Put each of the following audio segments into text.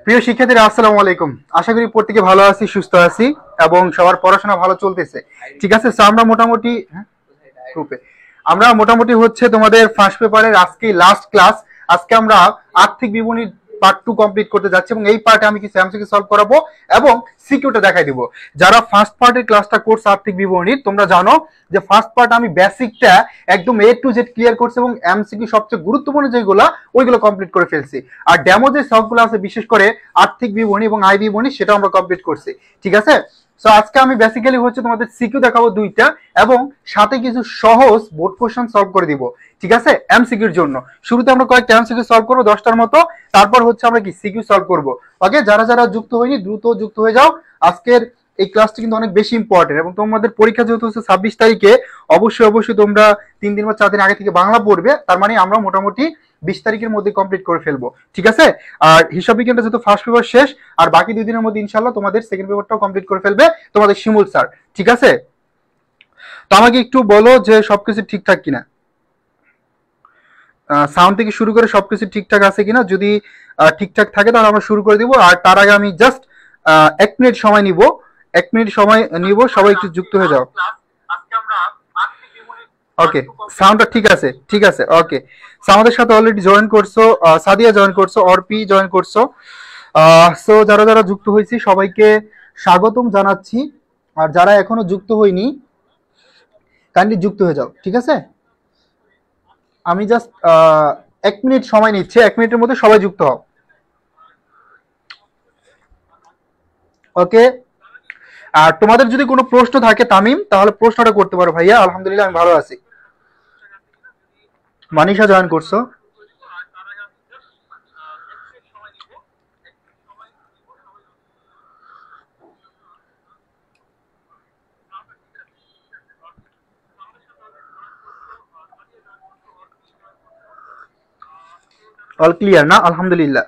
প্রিয় শিক্ষার্থীরা আসসালামু আলাইকুম। আশা করি প্রত্যেকে ভালো আছি, সুস্থ আছি এবং সবার পড়াশোনা ভালো চলতেছে। ঠিক আছে, তো আমরা মোটামুটি গ্রুপে হচ্ছে তোমাদের ফার্স্ট পেপারের আজকে লাস্ট ক্লাস। আজকে আমরা আর্থিক বিবরণী পার্ট 2 কমপ্লিট করতে যাচ্ছি এবং এই পার্টে আমি কিছু এমসিকিউ সলভ করাবো এবং সিকিউটা দেখাই দিব। যারা ফার্স্ট পার্টের ক্লাসটা করছে আর্থিক বিবরণী, তোমরা জানো যে ফার্স্ট পার্ট আমি বেসিকটা একদম A to Z ক্লিয়ার করছি এবং এমসিকিউ সবচেয়ে গুরুত্বপূর্ণ যেগুলো ওইগুলো কমপ্লিট করে ফেলছি। আর ডেমো যে সবগুলো আছে বিশেষ করে আর্থিক বিবরণী এবং আয় বিবরণী সেটা আমরা কমপ্লিট করছি। ঠিক আছে, সো আজকে আমি বেসিক্যালি হচ্ছে তোমাদের সিকিউ দেখাবো দুইটা এবং সাথে কিছু সহজ বোর্ড কোশ্চেন সলভ করে দিব। ঠিক আছে, এমসিকিউর জন্য শুরুতে আমরা কয়েকটা এমসিকিউ সলভ করবো 10টার মতো, তারপর হচ্ছে আমরা কি সিকিউ সলভ করব। ওকে, যারা যারা যুক্ত হয়নি দ্রুত যুক্ত হয়ে যাও। আজকের এই ক্লাসটা কিন্তু অনেক বেশি ইম্পর্টেন্ট এবং তোমাদের পরীক্ষা যেহেতু হচ্ছে 26 তারিখে, অবশ্যই তোমরা 3 দিন বা 4 দিন আগে থেকে বাংলা পড়বে। তার মানে আমরা মোটামুটি 20 তারিখের মধ্যে কমপ্লিট করে ফেলবো। ঠিক আছে, আর হিসাব বিজ্ঞানটা যেহেতু ফার্স্ট পেপার শেষ, আর বাকি 2 দিনের মধ্যে ইনশাল্লাহ তোমাদের সেকেন্ড পেপারটাও কমপ্লিট করে ফেলবে তোমাদের শিমুল স্যার। ঠিক আছে, তো আমাকে একটু বলো যে সবকিছু ঠিকঠাক কিনা, সাউন্ড থেকে শুরু করে সবকিছু ঠিকঠাক আছে কিনা। যদি ঠিকঠাক থাকে তাহলে আমরা শুরু করে দিব। আর তার আগে আমি জাস্ট 1 মিনিট সময় নিব, 1 মিনিট সময় নিব, সবাই একটু যুক্ত হয়ে যাও। ওকে, সাউন্ডটা ঠিক আছে, ঠিক আছে। ওকে, আমাদের সাথে অলরেডি জয়েন করছো, সাদিয়া জয়েন করছো, অর্পি জয়েন করছো। সো যারা যারা যুক্ত হয়েছি সবাইকে স্বাগতম জানাচ্ছি। আর যারা এখনো যুক্ত হয়নি কাইন্ডলি যুক্ত হয়ে যাও। ঠিক আছে, আমি জাস্ট 1 মিনিট সময় নিচ্ছি, 1 মিনিটের মধ্যে সবাই যুক্ত হও। ওকে, আর তোমাদের যদি কোনো প্রশ্ন থাকে তামিম, তাহলে প্রশ্নটা করতে পারো। ভাইয়া আলহামদুলিল্লাহ আমি ভালো আছি। মানিশা জয়েন করছো। অল ক্লিয়ার না? আলহামদুলিল্লাহ।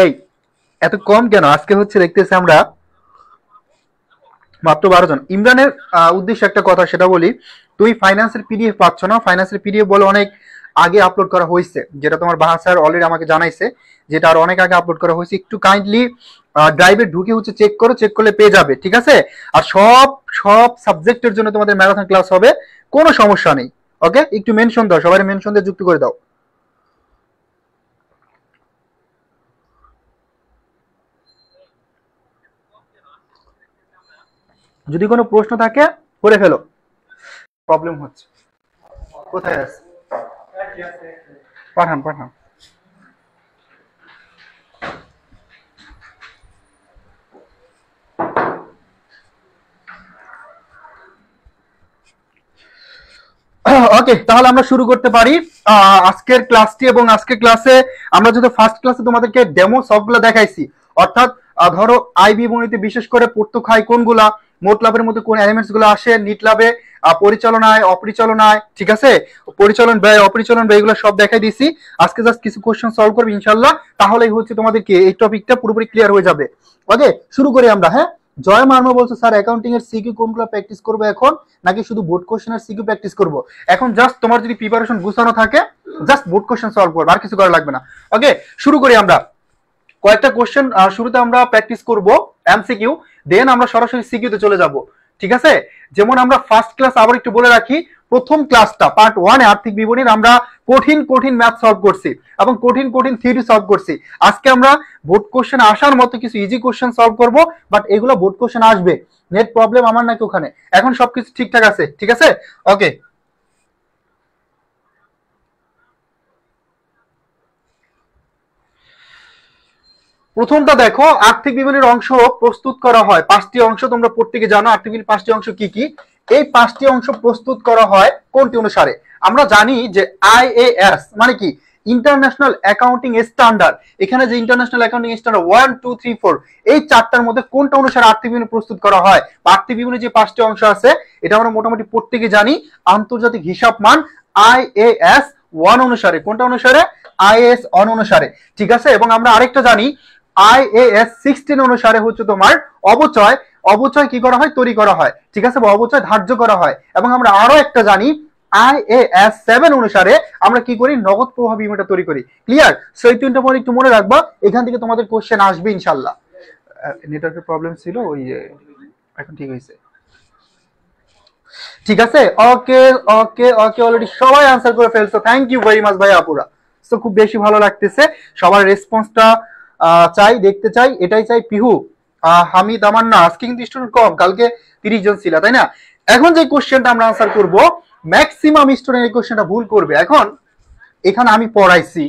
এই এত কম কেন? আজকে হচ্ছে দেখতেছি আমরা মাত্র 12 জন। ইমরানের উদ্দেশ্যে একটা কথা সেটা বলি, তুই ফাইন্যান্সের পিডিএফ পাচ্ছ না। ফাইন্যান্সের পিডিএফ বলে অনেক আগে আপলোড করা হয়েছে, যেটা তোমার বাহা স্যার অলরেডি আমাকে জানাইছে, যেটা আর অনেক আগে আপলোড করা হয়েছে। একটু কাইন্ডলি ড্রাইভে ঢুকে হচ্ছে চেক করো, চেক করলে পেয়ে যাবে। ঠিক আছে, আর সব সব সাবজেক্টের জন্য তোমাদের ম্যারাথন ক্লাস হবে, কোনো সমস্যা নেই। ওকে, একটু মেনশন দাও, সবাই মেনশন দিয়ে যুক্ত করে দাও। যদি কোনো প্রশ্ন থাকে করে ফেলো। প্রবলেম হচ্ছে, কোথায় আছে? পাঠান পাঠান। ওকে, তাহলে আমরা শুরু করতে পারি আজকের ক্লাসটি। এবং আজকের ক্লাসে আমরা যেহেতু ফার্স্ট ক্লাসে তোমাদেরকে ডেমো সবগুলো দেখাইছি, অর্থাৎ ধরো আয় বিবরণীতে বিশেষ করে প্রত্যক্ষ আয় কোনগুলা, মোট লাভের মধ্যে কোন এলিমেন্টস গুলো আসে, নিট লাভে, পরিচালনায়, অপরিচালনায়, ঠিক আছে, পরিচালন ব্যয়, অপরিচালন ব্যয়, এগুলো সব দেখাই দিছি। আজকে জাস্ট কিছু কোশ্চেন সলভ করবে ইনশাল্লাহ, তাহলেই হচ্ছে তোমাদেরকে এই টপিকটা পুরোপুরি ক্লিয়ার হয়ে যাবে। ওকে, শুরু করি আমরা। হ্যাঁ, জয় মার্মা বলছো স্যার অ্যাকাউন্টিং এর সিকিউ কোনগুলো প্র্যাকটিস করবো এখন, নাকি শুধু বোর্ড কোশ্চেনের সিকিউ প্র্যাকটিস করবো? এখন জাস্ট তোমার যদি প্রিপারেশন গুছানো থাকে জাস্ট বোর্ড কোশ্চেন সলভ করবে, আর কিছু করা লাগবে না। ওকে, শুরু করি আমরা। কয়েকটা কোশ্চেন শুরুতে আমরা প্র্যাকটিস করব এমসিকিউ, দেন আমরা সরাসরি সিকিউতে চলে যাব। ঠিক আছে, যেমন আমরা ফার্স্ট ক্লাস আবার একটু বলে রাখি, প্রথম ক্লাসটা পার্ট 1 এ আর্থিক বিবরণীর আমরা কঠিন কঠিন ম্যাথ সলভ করছি এবং কঠিন কঠিন থিওরি সলভ করছি। আজকে আমরা বোর্ড কোশ্চেন আসার মতো কিছু ইজি কোশ্চেন সলভ করব, বাট এগুলো বোর্ড কোশ্চেন আসবে। নেট প্রবলেম আমার নাকি ওখানে? এখন সবকিছু ঠিকঠাক আছে? ঠিক আছে, ওকে। প্রথমটা দেখো, আর্থিক বিবরণীর অংশ প্রস্তুত করা হয় 5টি অংশ। তোমরা প্রত্যেকে জানো আর্থিক বিবরণীর 5টি অংশ কি কি। এই 5টি অংশ প্রস্তুত করা হয় কোনটি অনুসারে? আমরা জানি যে IAS মানে কি, ইন্টারন্যাশনাল অ্যাকাউন্টিং স্ট্যান্ডার্ড। এখানে যে ইন্টারন্যাশনাল অ্যাকাউন্টিং স্ট্যান্ডার্ড 1 2 3 4, এই 4টার মধ্যে কোনটা অনুসারে আর্থিক বিবরণী প্রস্তুত করা হয়? আর্থিক বিবরণী যে 5টি অংশ আছে এটা আমরা মোটামুটি প্রত্যেকে জানি, আন্তর্জাতিক হিসাব মান IAS 1 অনুসারে। কোনটা অনুসারে? IAS 1 অনুসারে, ঠিক আছে। এবং আমরা আরেকটা জানি IAS 16 অনুসারে হচ্ছে তোমার অবচয় অবচয় কি করা হয়, তৈরি করা হয়, ঠিক আছে, বা অবচয় ধার্য করা হয়। এবং আমরা আরো একটা জানি IAS 7 অনুসারে আমরা কি করি, নগদ প্রবাহ বিবরণীটা তৈরি করি। ক্লিয়ার? সো এই তিনটা পয়েন্ট একটু মনে রাখবা, এখান থেকে তোমাদের কোশ্চেন আসবে ইনশাআল্লাহ। নেটওয়ার্কের প্রবলেম ছিল, ওই এখন ঠিক হয়েছে, ঠিক আছে। ওকে ওকে ওকে, অলরেডি সবাই আনসার করে ফেলছো, থ্যাংক ইউ ভেরি মাচ ভাই আপুরা। তো খুব বেশি ভালো লাগতেছে, সবার রেসপন্সটা চাই, দেখতে চাই, এটাই চাই। পিহু, হামিদ, আমার না আজকে কিন্তু স্টুডেন্ট কম, কালকে 30 জন ছিল, তাই না? এখন যে কোশ্চেনটা আমরা আনসার করব, ম্যাক্সিমাম স্টুডেন্ট এই কোশ্চেনটা ভুল করবে। এখন এখানে আমি পড়াইছি,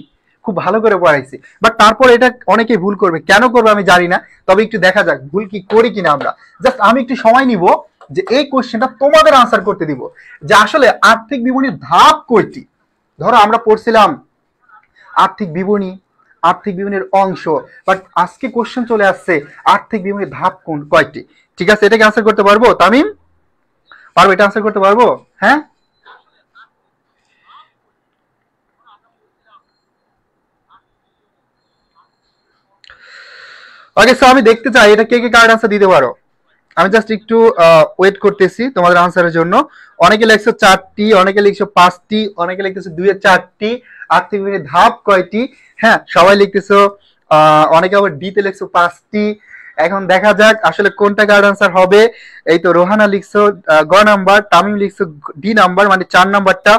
খুব ভালো করে পড়াইছি, বাট তারপর এটা অনেকেই ভুল করবে, কেন করবে আমি জানি না, তবে একটু দেখা যাক ভুল কি করি কিনা আমরা। জাস্ট আমি একটু সময় নিব যে এই কোশ্চেনটা তোমাদের আনসার করতে দিব, যে আসলে আর্থিক বিবরণীর ধাপ কয়টি। ধরো আমরা পড়ছিলাম আর্থিক বিবরণী, আর্থিক বিবরণীর অংশ, বাট আজকে কোশ্চেন চলে আসছে আর্থিক বিবরণীর ধাপ কোন কয়টি, ঠিক আছে। এটাকে আনসার করতে পারবো তামিম? পারবো, এটা আনসার করতে পারবো? হ্যাঁ, ওকে। সো আমি দেখতে চাই এটা কে কে কার্ড আনসার দিতে পারো। আমি জাস্ট একটু ওয়েট করতেছি তোমাদের আনসারের জন্য। অনেকে লিখছো 4টি, অনেকে লিখছো 5টি, অনেকে লিখতেছো 2 এর 4টি। আর্থিক বিবরণীর ধাপ কয়টি? হ্যাঁ, সবাই লিখতেছো। অনেকে আবার ডি তে লিখছো 5টি। এখন দেখা যাক আসলে কোনটা কার্ড আনসার হবে। এই তো রোহানা লিখছো গ নাম্বার, তামিম লিখছো ডি নাম্বার, মানে 4 নাম্বারটা।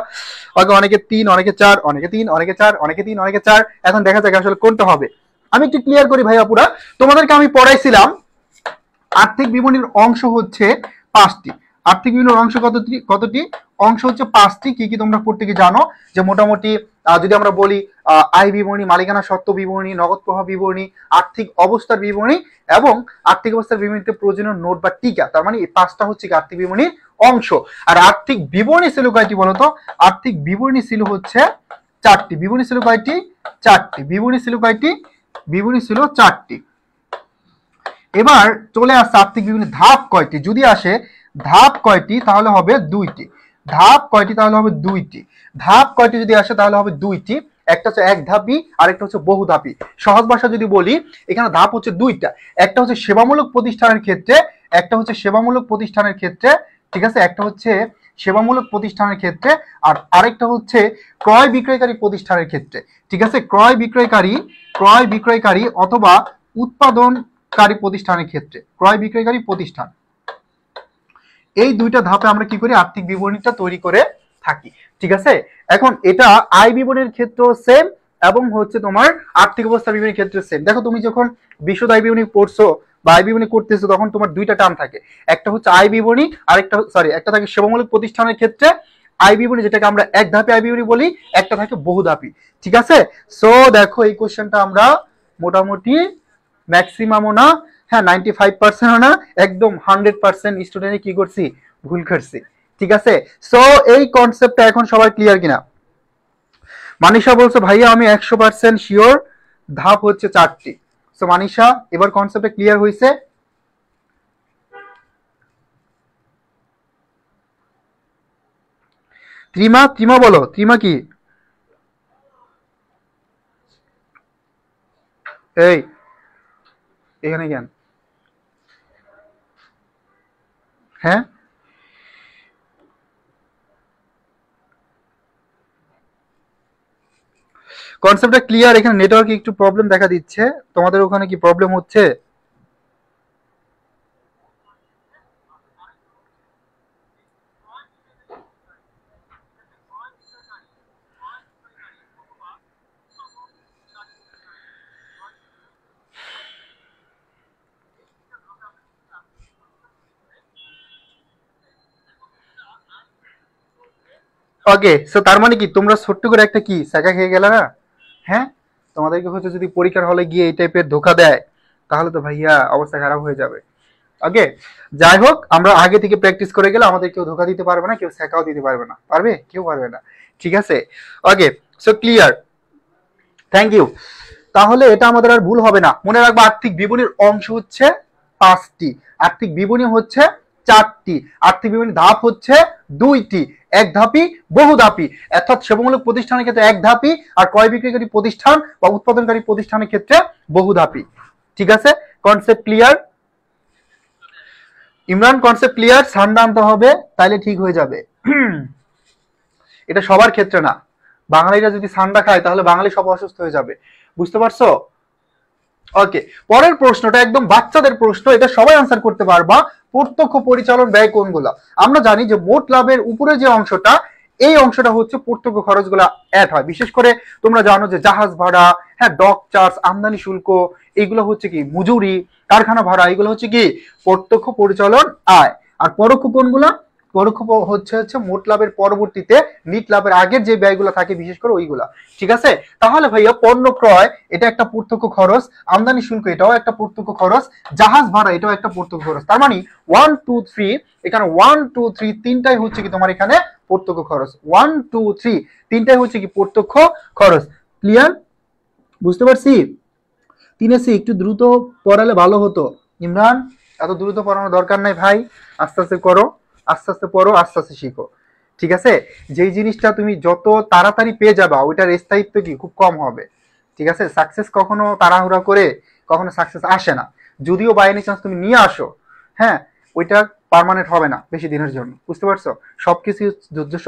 ওকে, অনেকে 3, অনেকে 4, অনেকে 3, অনেকে 4, অনেকে 3, অনেকে 4। এখন দেখা যাক আসলে কোনটা হবে। আমি একটু ক্লিয়ার করি ভাই আপুরা, তোমাদেরকে আমি পড়াইছিলাম আর্থিক বিবরণীর অংশ হচ্ছে 5টি। আর্থিক বিবরণীর অংশ কতটি? অংশ হচ্ছে 5টি। কি কি তোমরা প্রত্যেকে জানো, যে মোটামুটি যদি আমরা বলি আয় বিবরণী, মালিকানা সত্ত্ব বিবরণী, নগদ প্রবাহ বিবরণী, আর্থিক অবস্থার বিবরণী এবং আর্থিক অবস্থার বিবরণীতে প্রয়োজনীয় নোট বা টিকা, তার মানে এই 5টা হচ্ছে আর্থিক বিবরণীর অংশ। আর আর্থিক বিবরণী ছিল কয়টি বলতো? আর্থিক বিবরণী ছিল হচ্ছে 4টি। বিবরণী ছিল কয়টি? 4টি। বিবরণী ছিল কয়টি? বিবরণী ছিল 4টি। এবার চলে আসছে আর্থিক বিবরণীর ধাপ কয়টি। যদি আসে ধাপ কয়টি, তাহলে হবে 2টি। ধাপ কয়টি? তাহলে হবে 2টি। ধাপ কয়টি যদি আসে তাহলে হবে 2টি। একটা হচ্ছে এক ধাপি, আরেকটা হচ্ছে বহু ধাপি। সহজ ভাষা যদি বলি, এখানে ধাপ হচ্ছে 2টা। একটা হচ্ছে সেবামূলক প্রতিষ্ঠানের ক্ষেত্রে, একটা হচ্ছে সেবামূলক প্রতিষ্ঠানের ক্ষেত্রে, ঠিক আছে, একটা হচ্ছে সেবামূলক প্রতিষ্ঠানের ক্ষেত্রে, আর আরেকটা হচ্ছে ক্রয় বিক্রয়কারী প্রতিষ্ঠানের ক্ষেত্রে, ঠিক আছে। ক্রয় বিক্রয়কারী অথবা উৎপাদনকারী প্রতিষ্ঠানের ক্ষেত্রে, ক্রয় বিক্রয়কারী প্রতিষ্ঠান, এই 2টা ধাপে আমরা কি করি, আর্থিক বিবরণীটা তৈরি করে থাকি, ঠিক আছে। এখন এটা আয় বিবরণীর ক্ষেত্রেও সেম এবং হচ্ছে তোমার আর্থিক অবস্থা বিবরণীর ক্ষেত্রে সেম। দেখো তুমি যখন বিশদ আয় বিবরণী পড়ছো বা আয় বিবরণী করতেছো, তখন তোমার 2টা টার্ম থাকে, একটা হচ্ছে আয় বিবরণী, আর একটা থাকে সেবামূলক প্রতিষ্ঠানের ক্ষেত্রে আয় বিবরণী, যেটাকে আমরা এক ধাপে আয় বিবরণী বলি, একটা থাকে বহু ধাপি, ঠিক আছে। সো দেখো এই কোশ্চেনটা আমরা মোটামুটি ম্যাক্সিমামও না, হ্যাঁ 95% না, একদম 100% স্টুডেন্ট কি করছি, ভুল করছি, ঠিক আছে। সো এই কনসেপ্টটা এখন সবাই ক্লিয়ার কিনা? মানিশা বলছো ভাইয়া আমি 100% শিওর, ধাপ হচ্ছে 4টি। সো মানিশা, এবার কনসেপ্টটা ক্লিয়ার হয়েছে? ত্রিমা বলো, ত্রিমা কি? এই এখানে কেন? হ্যাঁ, কনসেপ্টটা ক্লিয়ার? এখানে নেটওয়ার্কে একটু প্রবলেম দেখা দিচ্ছে, তোমাদের ওখানে কি প্রবলেম হচ্ছে? ওকে, সো তার মানে কি তোমরা ছোট্ট করে একটা কি সাকা খেয়ে গেলে না? হ্যাঁ, তোমাদেরকে হচ্ছে যদি পরীক্ষার হলে গিয়ে এই টাইপের ধোকা দেয়, তাহলে তো ভাইয়া অবস্থা খারাপ হয়ে যাবে। ওকে, যাই হোক, আমরা আগে থেকে প্র্যাকটিস করে গেলে আমাদের কেউ ধোকা দিতে পারবে না, কেউ শেখাও দিতে পারবে না। পারবে? কেউ পারবে না, ঠিক আছে। ওকে, সো ক্লিয়ার, থ্যাংক ইউ। তাহলে এটা আমাদের আর ভুল হবে না। মনে রাখবো আর্থিক বিবরণীর অংশ হচ্ছে 5টি, আর্থিক বিবরণী হচ্ছে 4টি, আর্থিক বিবরণীর ধাপ হচ্ছে দুইটি, এক ধাপি বহু ধাপি, অর্থাৎ সেবামূলক প্রতিষ্ঠানের ক্ষেত্রে এক ধাপি আর ক্রয় বিক্রয়কারী প্রতিষ্ঠান বা উৎপাদনকারী প্রতিষ্ঠানের ক্ষেত্রে বহু ধাপি। ঠিক আছে, concept clear? Imran concept clear? সান্ডা আনতে হবে তাইলে ঠিক হয়ে যাবে। এটা সবার ক্ষেত্রে না, বাঙালিরা যদি সান্ডা খায় তাহলে বাঙালি সব অসুস্থ হয়ে যাবে, বুঝতে পারছো? ওকে, পরের প্রশ্নটা একদম বাচ্চাদের প্রশ্ন, এটা সবাই আনসার করতে পারবা। প্রত্যক্ষ পরিচালন ব্যয় কোনগুলো? আমরা জানি যে মোট লাভের উপরে যে অংশটা, এই অংশটা হচ্ছে প্রত্যক্ষ খরচগুলো অ্যাড হয়। বিশেষ করে তোমরা জানো যে জাহাজ ভাড়া, হ্যাঁ, ডক চার্জ, আমদানি শুল্ক, এগুলো হচ্ছে কি মজুরি, কারখানা ভাড়া, এগুলো হচ্ছে কি প্রত্যক্ষ পরিচালন আয়। আর পরোক্ষ কোনগুলা? পরোক্ষ হচ্ছে মোট লাভের পরবর্তীতে নিট লাভের আগের যে ব্যয়গুলো থাকে, বিশেষ করে ওইগুলা। ঠিক আছে, তাহলে ভাইয়া পণ্য ক্রয় এটা একটা প্রত্যক্ষ খরচ, আমদানি শুল্ক এটাও একটা প্রত্যক্ষ খরচ, জাহাজ ভাড়া এটাও একটা প্রত্যক্ষ খরচ। তার মানে 1 2 3, এখানে 1 2 3 তিনটাই হচ্ছে কি তোমার এখানে প্রত্যক্ষ খরচ। 1 2 3 তিনটাই হচ্ছে কি প্রত্যক্ষ খরচ। ক্লিয়ার? বুঝতে পারছি? 3 একটু দ্রুত পড়ালে ভালো হতো। ইমরান, এত দ্রুত পড়ানোর দরকার নাই ভাই, আস্তে আস্তে করো, আস্তে আস্তে পড়ো, আস্তে আস্তে শিখো। ঠিক আছে, যেই জিনিসটা তুমি যত তাড়াতাড়ি পেয়ে যাবা ওইটার স্থায়িত্ব কি খুব কম হবে। ঠিক আছে, সাকসেস কখনো তাড়াহুড়া করে কখনো সাকসেস আসে না, যদিও বাই এনি চান্স তুমি নিয়ে আসো, হ্যাঁ, ওইটা পার্মানেন্ট হবে না বেশি দিনের জন্য, বুঝতে পারছো? সবকিছু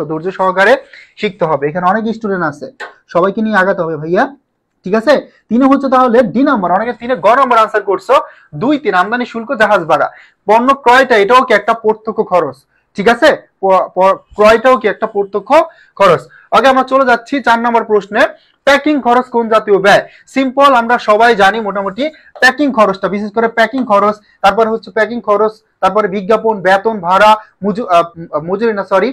ধৈর্য সহকারে শিখতে হবে। এখানে অনেক স্টুডেন্ট আছে, সবাইকে নিয়ে আগাতে হবে ভাইয়া। ঠিক আছে, 3 হচ্ছে তাহলে ডি নাম্বার, অনেকে 3 গ নাম্বার আনসার করছো। 2 3 আমদানি শুল্ক, জাহাজ ভাড়া। পণ্য ক্রয়টা এটাও কি একটা প্রত্যক্ষ খরচ। ঠিক আছে, ক্রয়টাও কি একটা প্রত্যক্ষ খরচ। ওকে, আমরা চলে যাচ্ছি 4 নম্বর প্রশ্নে। প্যাকিং খরচ কোন জাতীয় ব্যয়? সিম্পল, আমরা সবাই জানি মোটামুটি প্যাকিং খরচটা, বিশেষ করে প্যাকিং খরচ, তারপরে হচ্ছে প্যাকিং খরচ, তারপরে বিজ্ঞাপন, বেতন, ভাড়া, মজুরি না সরি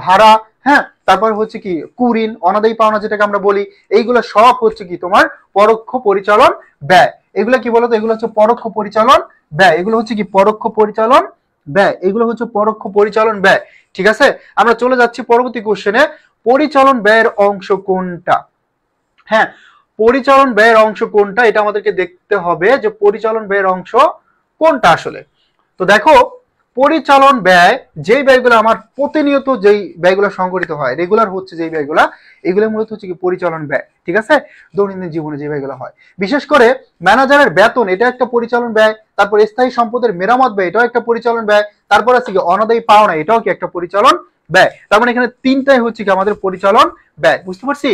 ভাড়া, হ্যাঁ, তারপরে হচ্ছে কি কুরিন, অনাদায়ী পাওনা যেটাকে আমরা বলি, এইগুলো সব হচ্ছে কি তোমার পরোক্ষ পরিচালন ব্যয়। এগুলো কি বলতো? এগুলো হচ্ছে পরোক্ষ পরিচালন ব্যয়। এগুলো হচ্ছে কি পরোক্ষ পরিচালন ব্যয়, এগুলো হচ্ছে পরোক্ষ পরিচালন ব্যয়। ঠিক আছে, আমরা চলে যাচ্ছি পরবর্তী কোশ্চেনে। পরিচালন ব্যয়ের অংশ কোনটা? হ্যাঁ, পরিচালন ব্যয়ের অংশ কোনটা এটা আমাদেরকে দেখতে হবে, যে পরিচালন ব্যয়ের অংশ কোনটা আসলে। তো দেখো, পরিচালন ব্যয় যেই ব্যয়গুলো আমার প্রতিনিয়ত যেই ব্যয়গুলো সংঘটিত হয়, রেগুলার হচ্ছে যেই ব্যয়গুলো, এগুলো মূলত হচ্ছে কি পরিচালন ব্যয়। ঠিক আছে, দৈনন্দিন জীবনে যে ব্যয়গুলো হয়, বিশেষ করে ম্যানেজারের বেতন এটা একটা পরিচালন ব্যয়, তারপর স্থায়ী সম্পদের মেরামত ব্যয় এটাও একটা পরিচালন ব্যয়, তারপর আছে কি অনাদায়ী পাওনা এটাও কি একটা পরিচালন ব্যয়। তার মানে এখানে তিনটাই হচ্ছে কি আমাদের পরিচালন ব্যয়, বুঝতে পারছি?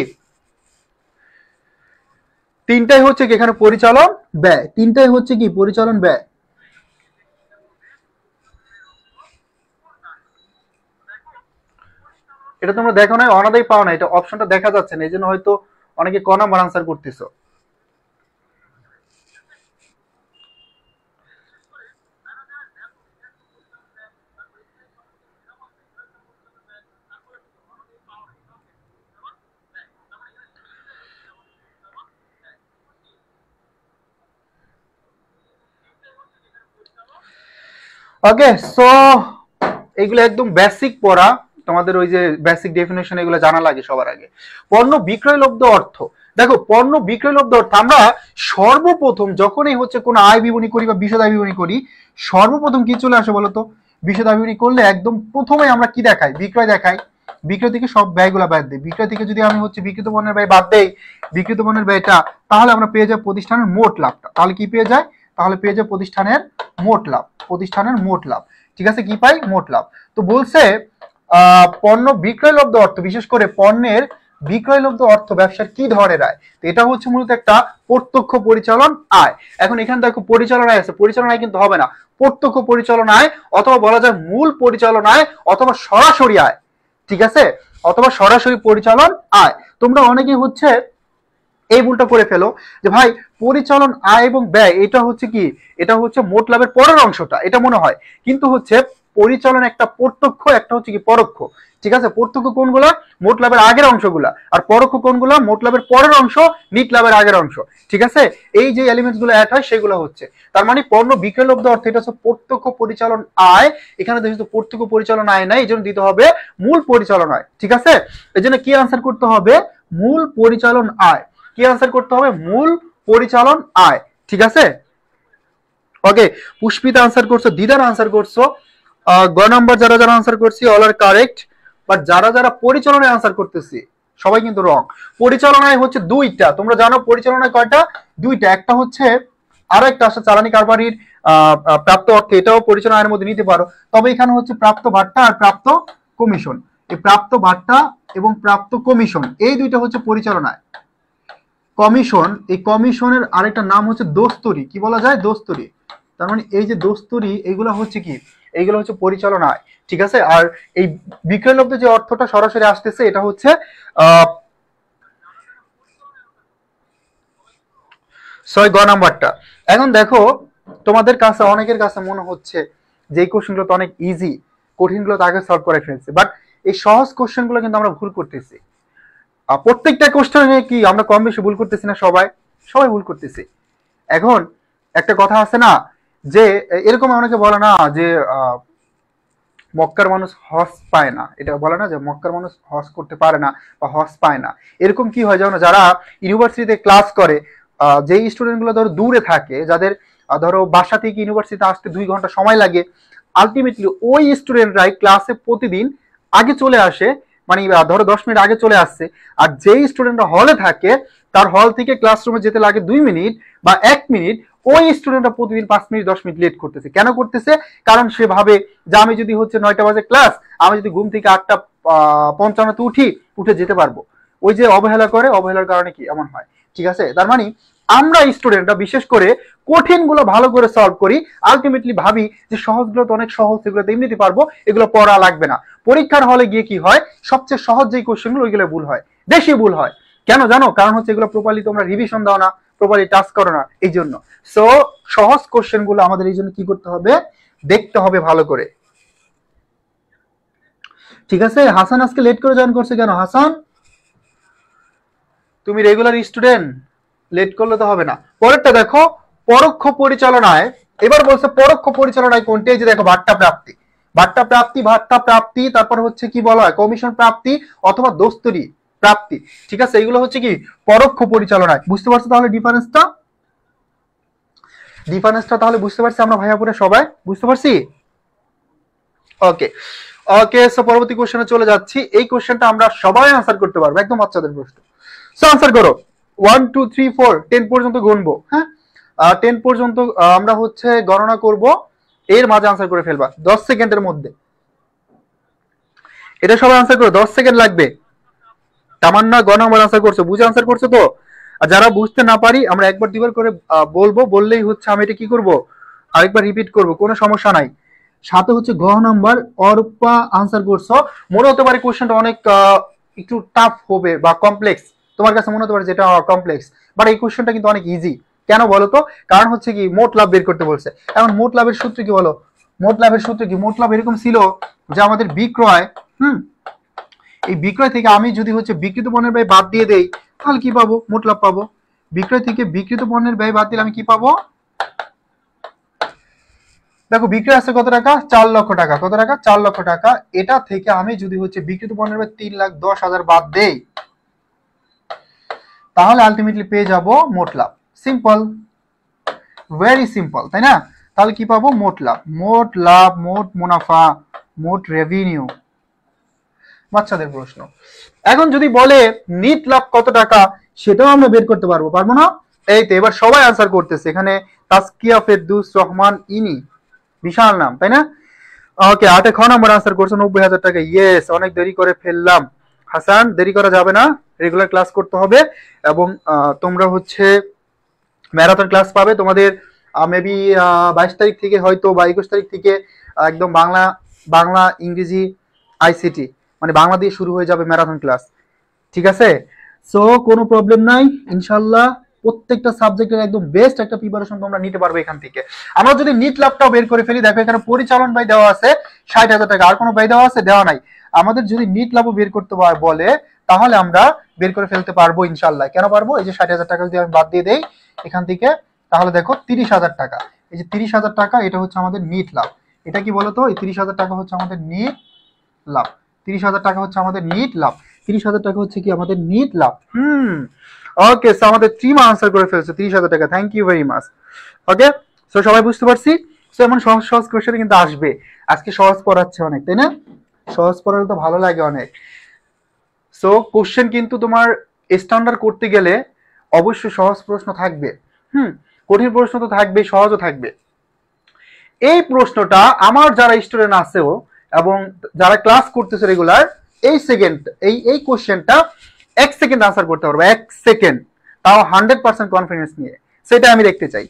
তিনটাই হচ্ছে কি এখানে পরিচালন ব্যয়, তিনটাই হচ্ছে কি পরিচালন ব্যয়। এটা তোমরা দেখো না, অনাদায়ী পাও না, এটা অপশনটা দেখা যাচ্ছে না, এই জন্য হয়তো অনেকে ক নাম্বার আনসার করতেছো। ওকে, সো এগুলো একদম বেসিক পড়া, তোমাদের ওই যে বেসিক ডেফিনেশন এগুলো জানা লাগে সবার আগে। পণ্য বিক্রয়লব্ধ অর্থ, দেখো পণ্য বিক্রয়লব্ধ অর্থ আমরা সর্বপ্রথম যখনই হচ্ছে কোনো আয় বিবরণী করি বা বিশদ আয় বিবরণী করি, সর্বপ্রথম কি চলে আসে বলতো? বিশদ আয় বিবরণী করলে একদম প্রথমে আমরা কি দেখাই? বিক্রয় দেখাই। বিক্রয় থেকে সব ব্যয়গুলো বাদ দেই। বিক্রয় থেকে যদি আমি হচ্ছে বিক্রিত পণ্যের ব্যয় বাদ দেই, বিক্রিত পণ্যের ব্যয়টা, তাহলে আমরা পেয়ে যাই প্রতিষ্ঠানের মোট লাভটা। তাহলে কি পেয়ে যায়? তাহলে পেয়ে যায় প্রতিষ্ঠানের মোট লাভ, প্রতিষ্ঠানের মোট লাভ। ঠিক আছে, কি পাই? মোট লাভ। তো বলছে পণ্য বিক্রয়লব্ধ অর্থ, বিশেষ করে পণ্যের বিক্রয়লব্ধ অর্থ ব্যবসার কি ধরনের আয়? তো এটা হচ্ছে মূলত একটা প্রত্যক্ষ পরিচালন আয়। এখন এখানে দেখো পরিচালন আয় আছে, পরিচালন আয় কিন্তু হবে না, প্রত্যক্ষ পরিচালন আয়, অথবা বলা যায় মূল পরিচালন আয়, অথবা সরাসরি আয়। ঠিক আছে, অথবা সরাসরি পরিচালন আয়। তোমরা অনেকেই হচ্ছে এই ভুলটা করে ফেলো যে ভাই পরিচালন আয় এবং ব্যয় এটা হচ্ছে কি, এটা হচ্ছে মোট লাভের পরের অংশটা, এটা মনে হয়, কিন্তু হচ্ছে পরিচালন একটা প্রত্যক্ষ, একটা হচ্ছে কি পরোক্ষ। ঠিক আছে, প্রত্যক্ষ কোনগুলা? মোট লাভের আগের অংশগুলা, আর পরোক্ষ কোনগুলা? মোট লাভের পরের অংশ, নিট লাভের আগের অংশ। ঠিক আছে, এই যে এলিমেন্টস গুলো অ্যাড হয় সেগুলো হচ্ছে, তার মানে পণ্য বিক্রয়লব্ধ অর্থ এটা হচ্ছে প্রত্যক্ষ পরিচালন আয়। এখানে যেহেতু প্রত্যক্ষ পরিচালন আয় নাই, এই জন্য দিতে হবে মূল পরিচালন আয়। ঠিক আছে, এই জন্য কি আনসার করতে হবে? মূল পরিচালন আয়। কি আনসার করতে হবে? মূল পরিচালন আয়। ঠিক আছে, ওকে, পুষ্পিতা আনসার করছো, দিদার আনসার করছো, গ নাম্বার যারা যারা আনসার করছি অল আর কারেক্ট, বাট যারা যারা পরিচালনায় আনসার করতেছি সবাই কিন্তু রং। পরিচালনায় হচ্ছে দুইটা, তোমরা জানো পরিচালনায় কয়টা? দুইটা। একটা হচ্ছে আরো একটা আসলে চালানি কারবারির প্রাপ্ত অর্থ, এটাও পরিচালনার মধ্যে নিতে পারো, তবে এখানে হচ্ছে প্রাপ্ত ভাট্টা আর প্রাপ্ত কমিশন। এই প্রাপ্ত ভাট্টা এবং প্রাপ্ত কমিশন এই দুইটা হচ্ছে পরিচালনায়। কমিশন, এই কমিশনের আরেকটা নাম হচ্ছে দোস্তরি। কি বলা যায়? দোস্তরি। তার মানে এই যে দোস্তরি এইগুলো হচ্ছে কি? এইগুলো হচ্ছে পরিচালনায়, ঠিক আছে। আর এই বিক্রয়লব্ধ যে অর্থটা সরাসরি আসতেছে এটা হচ্ছে আহ 6 গ নাম্বারটা। এখন দেখো তোমাদের কাছে অনেকের কাছে মনে হচ্ছে যে এই কোশ্চেনগুলো তো অনেক ইজি, কঠিনগুলো তো আগে সলভ করে ফেলছে, বাট এই সহজ কোশ্চেনগুলো কিন্তু আমরা ভুল করতেছি। প্রত্যেকটা কোশ্চেনে কি আমরা কম বেশি ভুল করতেছি না? সবাই সবাই ভুল করতেছি। এখন একটা কথা আছে না যে এরকম অনেকে বলে না যে মক্কার মানুষ হজ পায় না, এটা বলে না যে মক্কার মানুষ হজ করতে পারে না বা হজ পায় না। এরকম কি হয় জানো, যারা ইউনিভার্সিটিতে ক্লাস করে, যেই স্টুডেন্টগুলো ধরো দূরে থাকে, যাদের ধরো বাসা থেকে ইউনিভার্সিটিতে আসতে 2 ঘন্টা সময় লাগে, আলটিমেটলি ওই স্টুডেন্টরাই ক্লাসে প্রতিদিন আগে চলে আসে, মানে ধরো 10 মিনিট আগে চলে আসছে। আর যেই স্টুডেন্টরা হলে থাকে তার হল থেকে ক্লাসরুমে যেতে লাগে 2 মিনিট বা 1 মিনিট, ওই স্টুডেন্টরা প্রতিদিন 5 মিনিট 10 মিনিট লেট করতেছে। কেন করতেছে? কারণ সে ভাবে যে আমি যদি হচ্ছে 9টা বাজে ক্লাস, আমি যদি ঘুম থেকে 8:55 উঠে যেতে পারবো। ওই যে অবহেলা করে, অবহেলার কারণে কি এমন হয়, ঠিক আছে। তার মানে আমরা স্টুডেন্টরা বিশেষ করে কঠিন গুলো ভালো করে সলভ করি, আলটিমেটলি ভাবি যে সহজগুলো তো অনেক সহজ, এগুলো তো এমনিতে পারবো, এগুলো পড়া লাগবে না। পরীক্ষার হলে গিয়ে কি হয়, সবচেয়ে সহজ যেই কোশ্চেনগুলো ওইগুলো ভুল হয়, বেশি ভুল হয়। কেন জানো? কারণ হচ্ছে এগুলো প্রপারলি তোমরা রিভিশন দাও না, প্রপারলি টাচ করো না, এই জন্য। সো সহজ কোশ্চেন গুলো আমাদের এই জন্য কি করতে হবে, দেখতে হবে ভালো করে, ঠিক আছে। হাসান আজকে লেট করে জয়েন করছে কেন? হাসান তুমি রেগুলার স্টুডেন্ট, লেট করলে তো হবে না। পরেরটা দেখো, পরোক্ষ পরিচালনায়, এবার বলছে পরোক্ষ পরিচালনায় কোনটি? এই যে দেখো ভাট্টা প্রাপ্তি, ভাট্টা প্রাপ্তি, ভাট্টা প্রাপ্তি, তারপর হচ্ছে কি বলা হয় কমিশন প্রাপ্তি অথবা দোস্তরি প্রাপ্তি, ঠিক আছে। এগুলো হচ্ছে কি পরোক্ষ পরিচালনায়। বুঝতে পারছো তাহলে ডিফারেন্সটা? ডিফারেন্সটা তাহলে বুঝতে পারছি আমরা ভাইয়াপুরে সবাই? বুঝতে পারছি? ওকে ওকে, সো পরবর্তী কোশ্চেনে চলে যাচ্ছি। এই কোশ্চেনটা আমরা সবাই আনসার করতে পারবো, একদম বাচ্চাদের প্রশ্ন। সো আনসার করো। 1 2 3 4 10 পর্যন্ত গুনবো, হ্যাঁ 10 পর্যন্ত আমরা হচ্ছে গণনা করব, এর মাঝে আনসার করে ফেলবা 10 সেকেন্ডের মধ্যে। এটা সবাই আনসার করো, 10 সেকেন্ড লাগবে। তামান্না গ নাম্বার আনসার করছো, বুঝে আনসার করছো তো? আর যারা বুঝতে না পারি আমরা একবার দুবার করে বলবো, বললেই হচ্ছে আমি এটা কি করব, আরেকবার রিপিট করব, কোনো সমস্যা নাই। সাথে হচ্ছে গ নাম্বার অরূপা আনসার করছো। মনে হতে পারে কোশ্চেনটা অনেক একটু টাফ হবে বা কমপ্লেক্স, তোমার কাছে মনে হতে পারে যেটা কমপ্লেক্স, বাট এই কোশ্চেনটা কিন্তু অনেক ইজি। কেন বলো তো? কারণ হচ্ছে কি মোট লাভ বের করতে বলছে। এখন মোট লাভের সূত্র কি বলো? মোট লাভের সূত্র কি? মোট লাভ এরকম ছিল যে আমাদের বিক্রয়, এই বিক্রয় থেকে আমি যদি হচ্ছে বিক্রিত পণ্যের ব্যয় বাদ দিয়ে দেই তাহলে কি পাবো? মোট লাভ পাবো। বিক্রয় থেকে বিক্রিত পণ্যের ব্যয় বাদ দিলে আমি কি পাবো? দেখো বিক্রয় আছে কত টাকা? 4 লক্ষ টাকা। কত টাকা? 4 লক্ষ টাকা। এটা থেকে আমি যদি হচ্ছে বিক্রিত পণ্যের ব্যয় 3,10,000 বাদ দেই তাহলে আলটিমেটলি পেয়ে যাব মোট লাভ। সিম্পল, ভেরি সিম্পল, তাই না? তাহলে কি পাবো? মোট লাভ। মোট লাভ, মোট মুনাফা, মোট রেভিনিউ, বাচ্চাদের প্রশ্ন। এখন যদি বলে নিট লাভ কত টাকা, সেটাও আমরা বের করতে পারবো, পারবো না? এই তো এবার সবাই আনসার করতেছে। এখানে তাসকিয়া ফেরদৌস রহমান ইনি, বিশাল নাম, তাই না? ওকে, 8 খ নাম্বার আনসার করছো 90,000 টাকা। ইয়েস, অনেক দেরি করে ফেললাম। হাসান দেরি করা যাবে না, রেগুলার ক্লাস করতে হবে। এবং তোমরা হচ্ছে ম্যারাথন ক্লাস পাবে তোমাদের মেবি 22 তারিখ থেকে হয়তো বা 21 তারিখ থেকে একদম বাংলা, বাংলা ইংরেজি আইসিটি মানে বাংলা দিয়ে শুরু হয়ে যাবে ম্যারাথন ক্লাস, ঠিক আছে। সো কোনো প্রবলেম নাই, ইনশাল্লাহ প্রত্যেকটা সাবজেক্টের একদম বেস্ট একটা প্রিপারেশন তোমরা নিতে পারবে এখান থেকে। আমরা যদি নিট লাভটাও বের করে ফেলি, দেখো এখানে পরিচালন ব্যয় দেওয়া আছে 60,000 টাকা, আর কোনো ব্যয় দেওয়া আছে? দেওয়া নাই। আমাদের যদি নিট লাভও বের করতে বলে তাহলে আমরা বের করে ফেলতে পারবো ইনশাল্লাহ। কেন পারবো? এই যে 60,000 টাকা যদি আমি বাদ দিয়ে দেই এখান থেকে, তাহলে দেখো 30,000 টাকা, এই যে 30,000 টাকা এটা হচ্ছে আমাদের নিট লাভ। এটা কি বলতো? এই 30,000 টাকা হচ্ছে আমাদের নিট লাভ। 30,000 টাকা হচ্ছে আমাদের নিট লাভ। 30,000 টাকা হচ্ছে কি আমাদের নিট লাভ। ওকে, সো আমাদের টিম আনসার করে ফেলছে 30,000 টাকা। Thank you very much. Okay, so সবাই বুঝতে পারছি। সো এমন সহজ সহজ কোশ্চেন কিন্তু আসবে। আজকে সহজ পড়াচ্ছে অনেক, তাই না? সহজ পড়ালে তো ভালো লাগে অনেক। সো কোশ্চেন কিন্তু তোমার স্ট্যান্ডার্ড করতে গেলে অবশ্যই সহজ প্রশ্ন থাকবে, কঠিন প্রশ্ন তো থাকবে, সহজও থাকবে। এই প্রশ্নটা আমার যারা স্টুডেন্ট আছেও এবং যারা ক্লাস করতেছে রেগুলার, এই কোশ্চেনটা 1 সেকেন্ড আনসার করতে পারবো, 1 সেকেন্ড, তাও 100% কনফিডেন্স নিয়ে, সেটা আমি দেখতে চাই।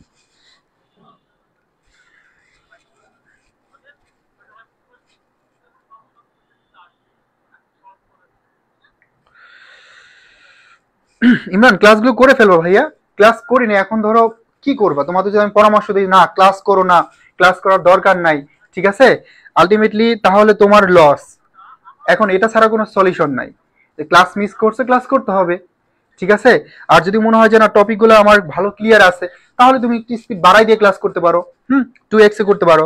ইমরান ক্লাসগুলো করে ফেলবো ভাইয়া, ক্লাস করি না এখন, ধরো কি করবা, তোমাদের যদি আমি পরামর্শ দিই না ক্লাস করো না, ক্লাস করার দরকার নাই, ঠিক আছে, আলটিমেটলি তাহলে তোমার লস। এখন এটা ছাড়া কোনো সলিউশন নাই, ক্লাস মিস করছে, ক্লাস করতে হবে, ঠিক আছে। আর যদি মনে হয় যে না টপিকগুলো আমার ভালো ক্লিয়ার আছে, তাহলে তুমি একটু স্পিড বাড়াই দিয়ে ক্লাস করতে পারো, 2x এ করতে পারো।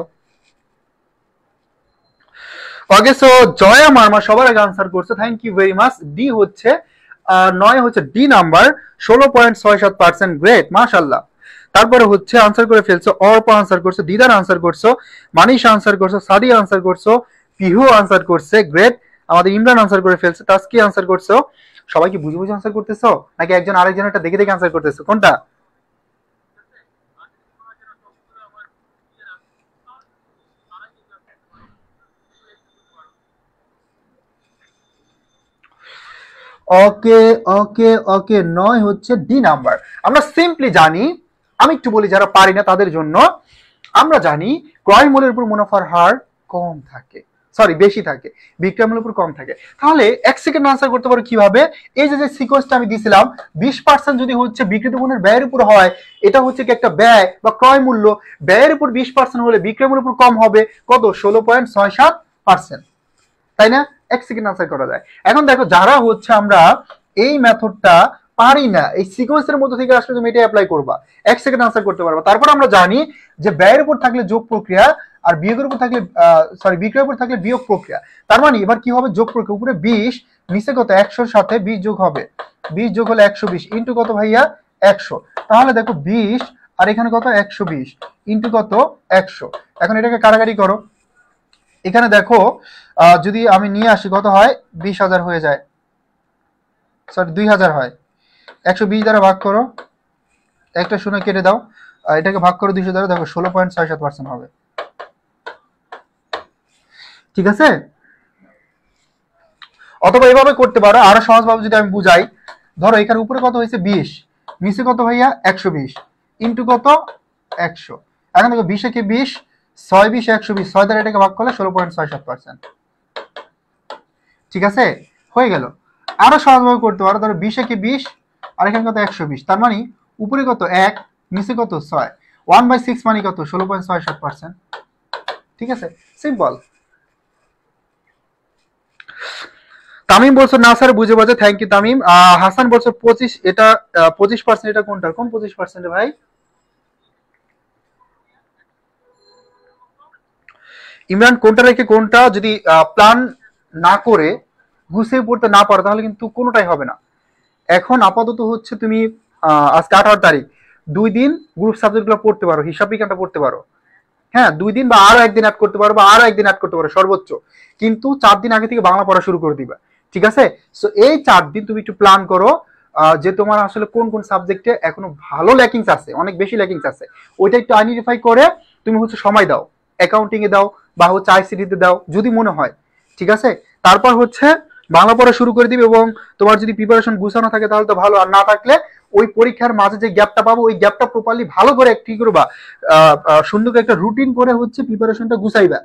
ওকে, সো জয়া মার্মা সবার আগে আনসার করছে, thank you very much. D হচ্ছে 9 হচ্ছে ডি নাম্বার, 16.67%, গ্রেট, মাশাআল্লাহ। তারপরে হচ্ছে আনসার করে ফেলছো, অর্প আনসার করছো, দিদার আনসার করছো, মানিশ আনসার করছো, সাদি আনসার করছো, পিহু আনসার করছে, গ্রেট। আমাদের ইমরান আনসার করে ফেলছে, তাসকি আনসার করছো। সবাই কি বুঝে বুঝে আনসার করতেছো নাকি একজন আরেকজনেরটা দেখে দেখে আনসার করতেছো, কোনটা? ওকে ওকে ওকে, 9 হচ্ছে ডি নাম্বার। আমরা সিম্পলি জানি, আমি একটু বলি যারা পারি না তাদের জন্য, আমরা জানি ক্রয় মূল্যের উপর মুনাফার হার কম থাকে, সরি বেশি থাকে, বিক্রয় মূল্যের উপর কম থাকে। তাহলে 1 সেকেন্ড আনসার করতে পারো কিভাবে? এই যে সিকোয়েন্সটা আমি দিছিলাম, 20% যদি হচ্ছে বিক্রিত পণ্যের ব্যয়ের উপর হয়, এটা হচ্ছে কি একটা ব্যয় বা ক্রয় মূল্য, ব্যয়ের উপর 20% হলে বিক্রয় মূল্যের উপর কম হবে কত? 16.67%, তাই না? 1 সেকেন্ড আনসার করা যায়। এখন দেখো যারা হচ্ছে আমরা এই মেথডটা পারি না, এই সিকোয়েন্সের মধ্যে থেকে আসলে তুমি এটা অ্যাপ্লাই করবা, 1 সেকেন্ড আনসার করতে পারবা। তারপর আমরা জানি যে ব্যয়ের উপর থাকলে যোগ প্রক্রিয়া, আর বিয়োগের উপর থাকলে বিক্রয়ের উপর থাকলে বিয়োগ প্রক্রিয়া। তার মানে এবার কি হবে? যোগ প্রক্রিয়া, উপরে 20, নিচে কত? 100 সাথে 20 যোগ হবে, 20 যোগ হলে 120, ইন্টু কত ভাইয়া? 100। তাহলে দেখো 20 আর এখানে কত? 120 ইন্টু কত? 100। এখন এটাকে কাটাকাটি করো, এখানে দেখো যদি আমি নিয়ে আসি কত হয়? 20,000 হয়ে যায়, সরি 2000 হয়। 120 দ্বারা ভাগ করো, একটা শূন্য কেটে দাও, এটাকে ভাগ করো 200 দ্বারা, দেখো 16.67% হবে, ঠিক আছে। অথবা এভাবে করতে পারো, আরো সহজভাবে যদি আমি বুঝাই, ধরো এখানে উপরে কত হয়েছে? 20, নিচে কত ভাইয়া? 120, ইন্টু কত? 100। এখন দেখো 20 একে 20, 6 20 120, 6 দ্বারা এটাকে ভাগ করলে 16.67%, ঠিক আছে, হয়ে গেল। আরো সহজভাবে করতে পারো, ধরো 20 একে 20, আর এখানে কত? 120, তার মানে উপরে কত? 1, নিচে কত? 6, 1/6 মানে কত? 16.67%, ঠিক আছে, সিম্পল। তামিম বলছো না স্যার বুঝে বাজে, থ্যাংক ইউ তামিম। হাসান বলছো 25, এটা 25%, এটা কোনটা? কোন 25% ভাই? ইমরান কোনটা রেখে কোনটা যদি প্ল্যান না করে গুছিয়ে পড়তে না পারো তাহলে কিন্তু কোনোটাই হবে না। এখন আপাতত হচ্ছে তুমি আজকে 18 তারিখ, 2 দিন গ্রুপ সাবজেক্টগুলো পড়তে পারো, হিসাব বিজ্ঞানটা পড়তে পারো, হ্যাঁ 2 দিন বা আরো একদিন অ্যাড করতে পারো, বা আরো একদিন অ্যাড করতে পারো সর্বোচ্চ, কিন্তু 4 দিন আগে থেকে বাংলা পড়া শুরু করে দিবা, ঠিক আছে। সো এই 4 দিন তুমি একটু প্ল্যান করো যে তোমার আসলে কোন কোন সাবজেক্টে এখনো ভালো ল্যাকিংস আছে, অনেক বেশি ল্যাকিংস আছে, ওইটা একটু আইডেন্টিফাই করে তুমি হচ্ছে সময় দাও, অ্যাকাউন্টিং এ দাও বা হচ্ছে আইসিডিতে দাও যদি মনে হয়, ঠিক আছে। তারপর হচ্ছে বাংলা পড়া শুরু করে দিবে, এবং তোমার যদি প্রিপারেশন গুছানো থাকে তাহলে তো ভালো, আর না থাকলে ওই পরীক্ষার মাঝে যে গ্যাপটা পাবো ওই গ্যাপটা প্রপারলি ভালো করে কি করবা, সুন্দর করে একটা রুটিন করে হচ্ছে প্রিপারেশনটা গুছাইবা,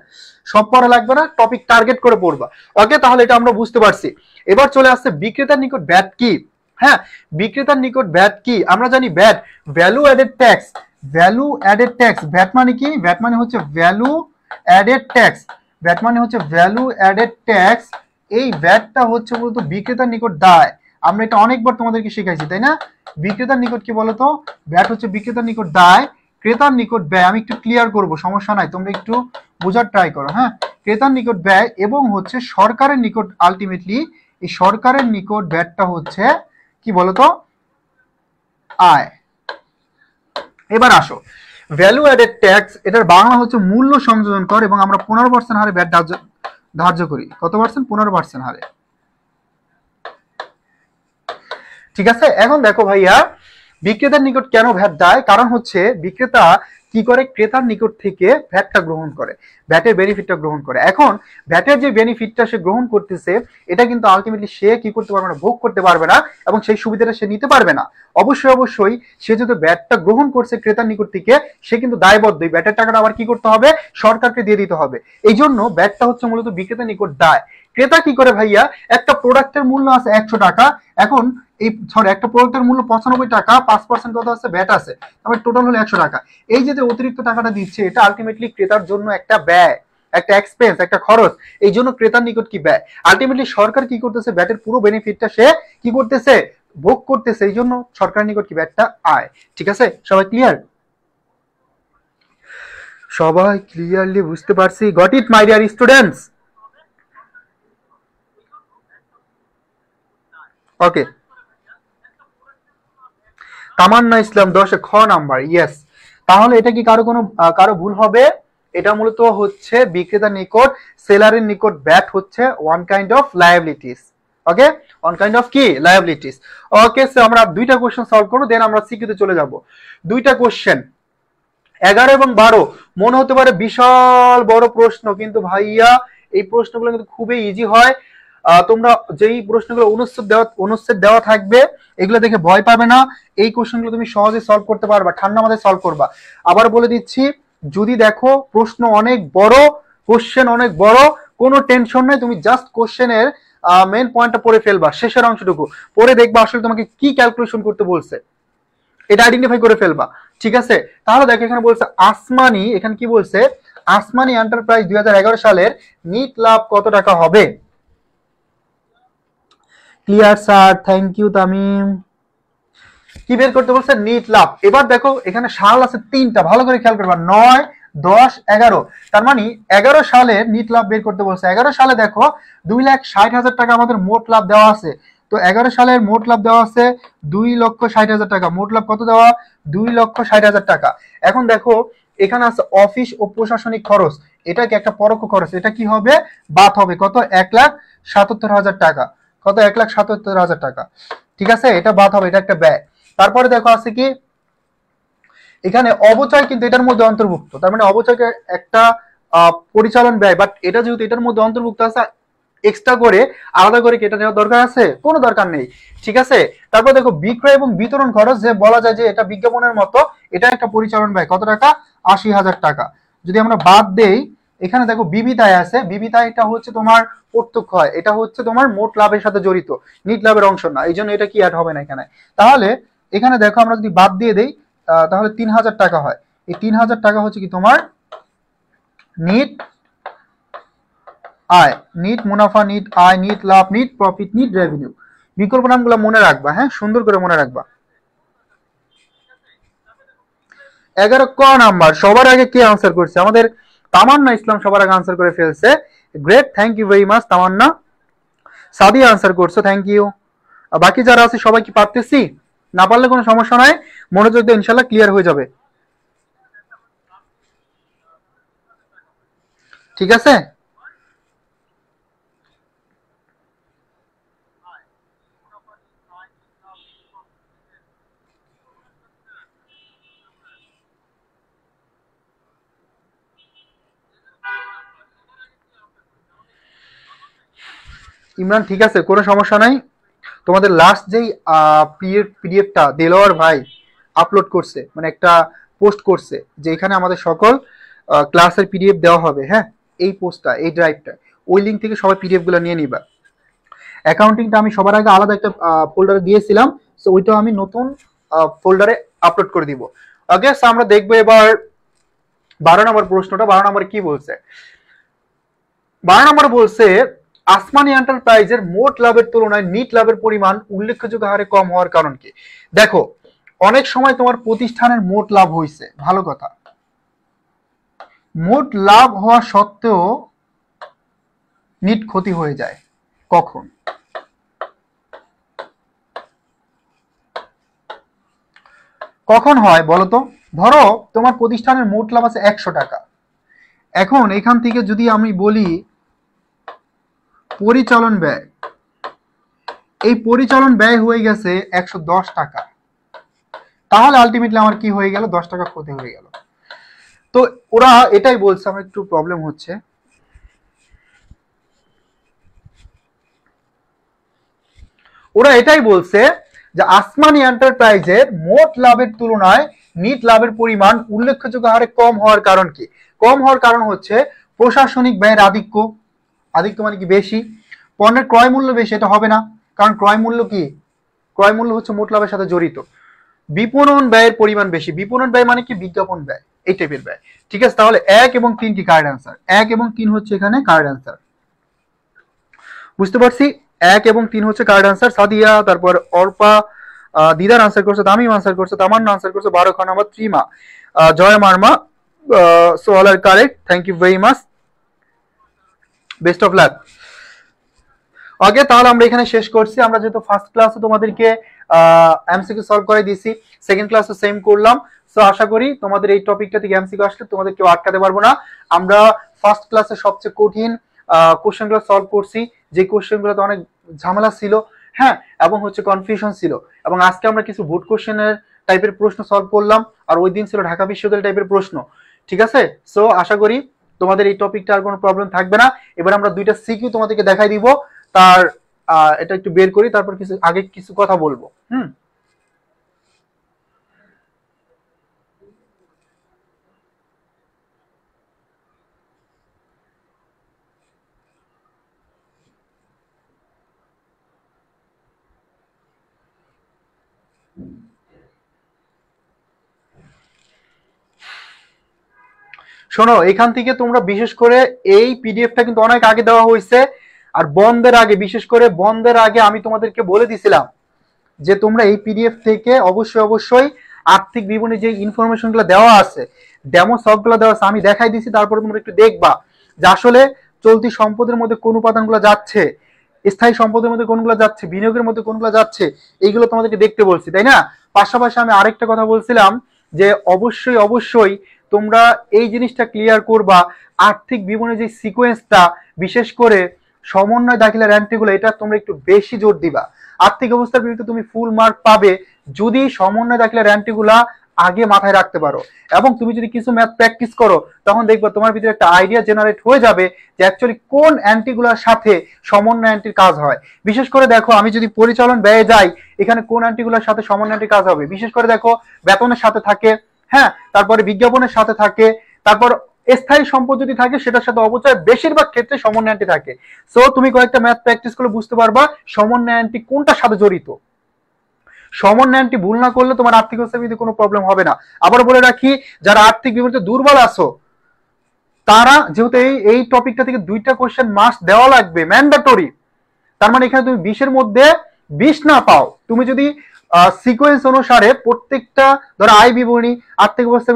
সব পড়া লাগবে না, টপিক টার্গেট করে পড়বা। ওকে, তাহলে এটা আমরা বুঝতে পারছি। এবার চলে আসছে বিক্রেতার নিকট ব্যাট কি। হ্যাঁ, বিক্রেতার নিকট ব্যাট কি? আমরা জানি bat value added tax, value added tax, VAT মানে কি? ভ্যাট মানে হচ্ছে ভ্যালু অ্যাডেড ট্যাক্স, ভ্যাট মানে হচ্ছে ভ্যালু অ্যাডেড ট্যাক্স। এই ভ্যাটটা হচ্ছে মূলত বিক্রেতার নিকট দায়, আমরা এটা অনেকবার তোমাদেরকে শিখাইছি, তাই না? বিক্রেতার নিকট কি বলতো? ভ্যাট হচ্ছে বিক্রেতার নিকট দায়, ক্রেতার নিকট ব্যয়। আমি একটু ক্লিয়ার করব, সমস্যা নাই, তোমরা একটু বোঝার ট্রাই করো। হ্যাঁ, ক্রেতার নিকট ব্যয় এবং হচ্ছে সরকারের নিকট, আলটিমেটলি এই সরকারের নিকট ভ্যাটটা হচ্ছে কি বলতো? আয়। এবার আসো, ভ্যালু অ্যাডেড ট্যাক্স, এটার বাংলা হচ্ছে মূল্য সংযোজন কর, এবং আমরা 15% হারে ভ্যাট ধার্য করি। কত পার্সেন্ট? 15% হারে। ঠিক আছে, এখন দেখো ভাইয়া, বিক্রেতার নিকট কেন ভ্যাট দেয়? কারণ হচ্ছে বিক্রেতা কি করে, ক্রেতার নিকট থেকে ভ্যাটটা গ্রহণ করে, ভ্যাটের বেনিফিটটা গ্রহণ করে। এখন ভ্যাটের যে বেনিফিটটা সে গ্রহণ করতেছে, এটা কিন্তু আলটিমেটলি সে কি করতে পারবে না, ভোগ করতে পারবে না, এবং সেই সুবিধাটা সে নিতে পারবে না। অবশ্যই সে যদি ভ্যাটটা গ্রহণ করছে ক্রেতার নিকট থেকে, সে কিন্তু দায়বদ্ধ। ভ্যাটের টাকাটা আবার কি করতে হবে, সরকারকে দিয়ে দিতে হবে। এই জন্য ভ্যাটটা হচ্ছে মূলত বিক্রেতার নিকট দায়। ক্রেতা কি করে ভাইয়া, একটা প্রোডাক্টের মূল্য আছে 100 টাকা, এখন একটা প্রোডাক্টের মূল্য 95 টাকা, 5% কত আছে, ভ্যাট আছে, তাহলে টোটাল হলো 100 টাকা। এই যে অতিরিক্ত টাকাটা দিচ্ছে, এটা আলটিমেটলি ক্রেতার জন্য একটা ব্যয়, একটা এক্সপেন্স, একটা খরচ। এই জন্য ক্রেতার নিকট কি ব্যয়, আলটিমেটলি সরকার কি করতেছে, ভ্যাটের পুরো বেনিফিটটা সে কি করতেছে, ভোগ করতেছে। এই জন্য সরকারের নিকট কি ভ্যাটটা আয়। ঠিক আছে, সবাই ক্লিয়ার? সবাই ক্লিয়ারলি বুঝতে পারছি? Got it my dear students? Okay, Tamanna Islam 10 খ নাম্বার, ইয়েস। তাহলে এটা কি কারো ভুল হবে? এটা মূলত হচ্ছে বিক্রেতার নিকট, সেলারের নিকট ভ্যাট হচ্ছে one kind of liabilities. Okay, one kind of কি, লায়াবিলিটিস। ওকে, সো আমরা দুইটা কোশ্চেন সলভ করবো, দেন আমরা সিকিউতে চলে যাব। দুইটা কোশ্চেন 11 এবং 12 মনে হতে পারে বিশাল বড় প্রশ্ন, কিন্তু ভাইয়া এই প্রশ্নগুলো কিন্তু খুবই ইজি হয়। তোমরা যেই প্রশ্নগুলো অনুচ্ছেদ দেওয়া থাকবে, এগুলো দেখে ভয় পাবে না। এই কোশ্চেনগুলো তুমি সহজে সলভ করতে পারবা, ঠান্ডা মাথায় সলভ করবা। আবার বলে দিচ্ছি, যদি দেখো প্রশ্ন অনেক বড়, কোশ্চেন অনেক বড়, কোনো টেনশন নেই, তুমি জাস্ট কোশ্চেনের মেন পয়েন্টটা পড়ে ফেলবা, শেষের অংশটুকু পড়ে দেখবা আসলে তোমাকে কি ক্যালকুলেশন করতে বলছে, এটা আইডেন্টিফাই করে ফেলবা। ঠিক আছে, তাহলে দেখো এখানে বলছে আসমানি, এখানে কি বলছে, আসমানি এন্টারপ্রাইজ 2011 সালের নিট লাভ কত টাকা হবে? Clear sir, thank you Tamim. কি বের করতে বলছে, নিট লাভ। এবার দেখো এখানে সাল আছে 3টা, ভালো করে খেয়াল করবা, 9, 10, 11। তার মানে 11 সালের নিট লাভ বের করতে বলছে। 11 সালে দেখো 2,60,000 টাকা আমাদের মোট লাভ দেওয়া আছে। তো 11 সালের মোট লাভ দেওয়া আছে 2,60,000 টাকা। মোট লাভ কত দেওয়া, 2,60,000 টাকা। এখন দেখো এখানে আছে অফিস ও প্রশাসনিক খরচ, এটা কি একটা পরোক্ষ খরচ, এটা কি হবে, বাদ হবে। কত, 1,77,000 টাকা। কত, 1,77,000 টাকা। ঠিক আছে, এটা বাদ হবে, এটা একটা ব্যয়। তারপরে দেখো আছে কি, এখানে অবচয় কিন্তু এটার মধ্যে অন্তর্ভুক্ত, তার মানে অবচয়কে একটা পরিচালন ব্যয়, বাট এটা যেহেতু এটার মধ্যে অন্তর্ভুক্ত আছে, এক্সট্রা করে আলাদা করে কি এটা নেওয়ার দরকার আছে, কোনো দরকার নেই। ঠিক আছে, তারপর দেখো বিক্রয় এবং বিতরণ খরচ, যে বলা যায় যে এটা বিজ্ঞাপনের মতো, এটা একটা পরিচালন ব্যয়, কত টাকা, 80,000 টাকা। যদি আমরা বাদ দেই, এখানে দেখো বিবিধ আয় আছে, বিবিধ আয়টা হচ্ছে তোমার প্রত্যক্ষ হয়, এটা হচ্ছে তোমার মোট লাভের সাথে জড়িত, নিট লাভের অংশ না, এই জন্য এটা কি অ্যাড হবে না এখানে। তাহলে এখানে দেখো আমরা যদি বাদ দিয়ে দেই, তাহলে 3,000 টাকা হয়। এই 3,000 টাকা হচ্ছে কি তোমার নিট আয়, নিট মুনাফা, নিট আয়, নিট লাভ, নিট প্রফিট, নিট রেভিনিউ। বিকল্প নামগুলো মনে রাখবা, হ্যাঁ, সুন্দর করে মনে রাখবা। 11 ক নাম্বার, সবার আগে কে আনসার করছে, আমাদের তামান্না ইসলাম সবার আগে আনসার করে ফেলছে। Great, thank you very much Tamanna. Sadia answer করছো, থ্যাংক ইউ। বাকি যারা আছে সবাই কি পারতেছি? না পারলে কোনো সমস্যা নাই, মনোযোগ দিয়ে ইনশাল্লাহ ক্লিয়ার হয়ে যাবে। ঠিক আছে, ইমরান, ঠিক আছে, কোনো সমস্যা নাই। তোমাদের লাস্ট যেই পিডিএফটা দেলোয়ার ভাই আপলোড করছে, মানে একটা পোস্ট করছে, যে এখানে আমাদের সকল ক্লাসের পিডিএফ দেওয়া হবে, হ্যাঁ, এই পোস্টটা, এই ড্রাইভটা, ওই লিঙ্ক থেকে সবাই পিডিএফ গুলো নিয়ে নিবা। অ্যাকাউন্টিংটা আমি সবার আগে আলাদা একটা ফোল্ডারে দিয়েছিলাম, তো ওইটাও আমি নতুন ফোল্ডারে আপলোড করে দিব। ওকে, আমরা দেখবো এবার 12 নম্বর প্রশ্নটা। 12 নম্বর কি বলছে, 12 নম্বর বলছে আসমানি এন্টারপ্রাইজের মোট লাভের তুলনায় নিট লাভের পরিমাণ উল্লেখযোগ্য হারে কম হওয়ার কারণ কি? দেখো, অনেক সময় তোমার প্রতিষ্ঠানের মোট লাভ হয়েছে, ভালো কথা, মোট লাভ হওয়া সত্ত্বেও নিট ক্ষতি হয়ে যায়। কখন? কখন হয় বলো তো? ধরো তোমার প্রতিষ্ঠানের মোট লাভ আছে 100 টাকা। এখন এখান থেকে যদি আমি বলি পরিচালন ব্যয়, এই পরিচালন ব্যয় হয়ে গেছে 110 টাকা, তাহলে আলটিমেটলি আমার কি হয়ে গেল? 10 টাকা ক্ষতি হয়ে গেল। তো ওরা এটাই বলছে, আমার একটু প্রবলেম হচ্ছে, ওরা এটাই বলছে যে আসমানি এন্টারপ্রাইজের মোট লাভের তুলনায় নিট লাভের পরিমাণ উল্লেখযোগ্য হারে কম হওয়ার কারণ কি? কম হওয়ার কারণ হচ্ছে প্রশাসনিক ব্যয়ের আধিক্য। আধিক্য মানে কি? বেশি। পণ্যের ক্রয় মূল্য বেশি, এটা হবে না, কারণ ক্রয় মূল্য কি? ক্রয় মূল্য হচ্ছে মোট লাভের সাথে জড়িত। বিপণন ব্যয়ের পরিমাণ বেশি। বিপণন ব্যয় মানে কি? বিজ্ঞাপন ব্যয়, এই টাইপের ব্যয়। ঠিক আছে, তাহলে 1 এবং 3 কি কারেক্ট অ্যান্সার? 1 এবং 3 হচ্ছে এখানে কারেক্ট অ্যান্সার। বুঝতে পারছি, 1 এবং 3 হচ্ছে কারেক্ট অ্যান্সার। সাদিয়া, তারপর অর্পা, দিদার আনসার করছে, তামিম আনসার করছে, তামান্না আনসার করছে, 12 খান আমার Trima, Joy Marma, so all are correct. Thank you very much, best of luck. Okay, তাহলে আমরা এখানে শেষ করছি। আমরা যেহেতু ফার্স্ট ক্লাসে তোমাদেরকে এমসিকিউ সলভ করে দিয়েছি, সেকেন্ড ক্লাসে সেম করলাম। সো আশা করি তোমাদের এই টপিকটা থেকে এমসিকিউ আসলে তোমাদের কেউ আটকাতে পারবো না। আমরা ফার্স্ট ক্লাসে সবচেয়ে কঠিন কোশ্চেনগুলো সলভ করছি, যে কোশ্চেনগুলোতে অনেক ঝামেলা ছিল, হ্যাঁ, এবং হচ্ছে কনফিউশন ছিল। এবং আজকে আমরা কিছু বোর্ড কোশ্চেনের টাইপের প্রশ্ন সলভ করলাম, আর ওই দিন ছিল ঢাকা বিশ্ববিদ্যালয় টাইপের প্রশ্ন। ঠিক আছে, সো আশা করি তোমাদের এই টপিকটা আর কোনো প্রবলেম থাকবে না। এবার আমরা দুইটা সিকিউ তোমাদেরকে দেখাই দিব, তার এটা একটু বের করি, তারপর কিছু আগে কিছু কথা বলবো। শোনো, এখান থেকে তোমরা বিশেষ করে এই পিডিএফটা কিন্তু অনেক আগে দেওয়া হয়েছে, আর বন্ধের আগে, বিশেষ করে বন্ধের আগে আমি তোমাদেরকে বলে দিছিলাম যে তোমরা এই পিডিএফ থেকে অবশ্যই অবশ্যই আর্থিক বিবরণী যে ইনফরমেশন গুলো দেওয়া আছে, ডেমো সবগুলো দেওয়া আছে, আমি দেখাই দিছি, তারপরে তোমরা একটু দেখবা যে আসলে চলতি সম্পদের মধ্যে কোন উপাদানগুলো যাচ্ছে, স্থায়ী সম্পদের মধ্যে কোনগুলো যাচ্ছে, বিনিয়োগের মধ্যে কোনগুলো যাচ্ছে, এইগুলো তোমাদেরকে দেখতে বলছি, তাই না? পাশাপাশি আমি আরেকটা কথা বলছিলাম যে অবশ্যই অবশ্যই তোমরা এই জিনিসটা ক্লিয়ার করবা, আর্থিক বিবরণী যে সিকোয়েন্সটা, বিশেষ করে সমন্বয় দাখিলার এন্ট্রিগুলো, এটা তোমরা একটু বেশি জোর দিবা। আর্থিক অবস্থার বিরুদ্ধে তুমি ফুল মার্ক পাবে যদি সমন্বয় দাখিলার এন্ট্রিগুলা আগে মাথায় রাখতে পারো, এবং তুমি যদি কিছু ম্যাথ প্র্যাকটিস করো, তখন দেখবা তোমার ভিতরে একটা আইডিয়া জেনারেট হয়ে যাবে যে অ্যাকচুয়ালি কোন অ্যান্টিগুলোর সাথে সমন্বয় অ্যান্টির কাজ হয়। বিশেষ করে দেখো, আমি যদি পরিচালন ব্যয়ে যাই, এখানে কোন অ্যান্টিগুলোর সাথে সমন্বয় অ্যান্টির কাজ হবে? বিশেষ করে দেখো, বেতনের সাথে থাকে, হ্যাঁ, তারপরে বিজ্ঞাপনের সাথে থাকে, তারপর স্থায়ী সম্পদ যদি থাকে সেটার সাথে অবচয় বেশিরভাগ ক্ষেত্রে সমন্বয় অ্যান্টি থাকে। সো তুমি কয়েকটা ম্যাথ প্র্যাকটিস করলে বুঝতে পারবা সমন্বয় অ্যান্টি কোনটার সাথে জড়িত। সমন্বয় অ্যান্টি ভুল না করলে তোমার আর্থিক অবস্থায় কোনো প্রবলেম হবে না। আবার বলে রাখি, যারা আর্থিক বিবরণীতে দুর্বল আছো, তারা যেহেতু এই টপিকটা থেকে 2টা কোশ্চেন মাস্ট দেওয়া লাগবে, ম্যান্ডেটরি। তার মানে এখানে তুমি 20-এর মধ্যে 20 না পাও, তুমি যদি সিকোয়েন্স অনুসারে প্রত্যেকটা, ধরো আয় বিবরণী, আর্থিক অবস্থা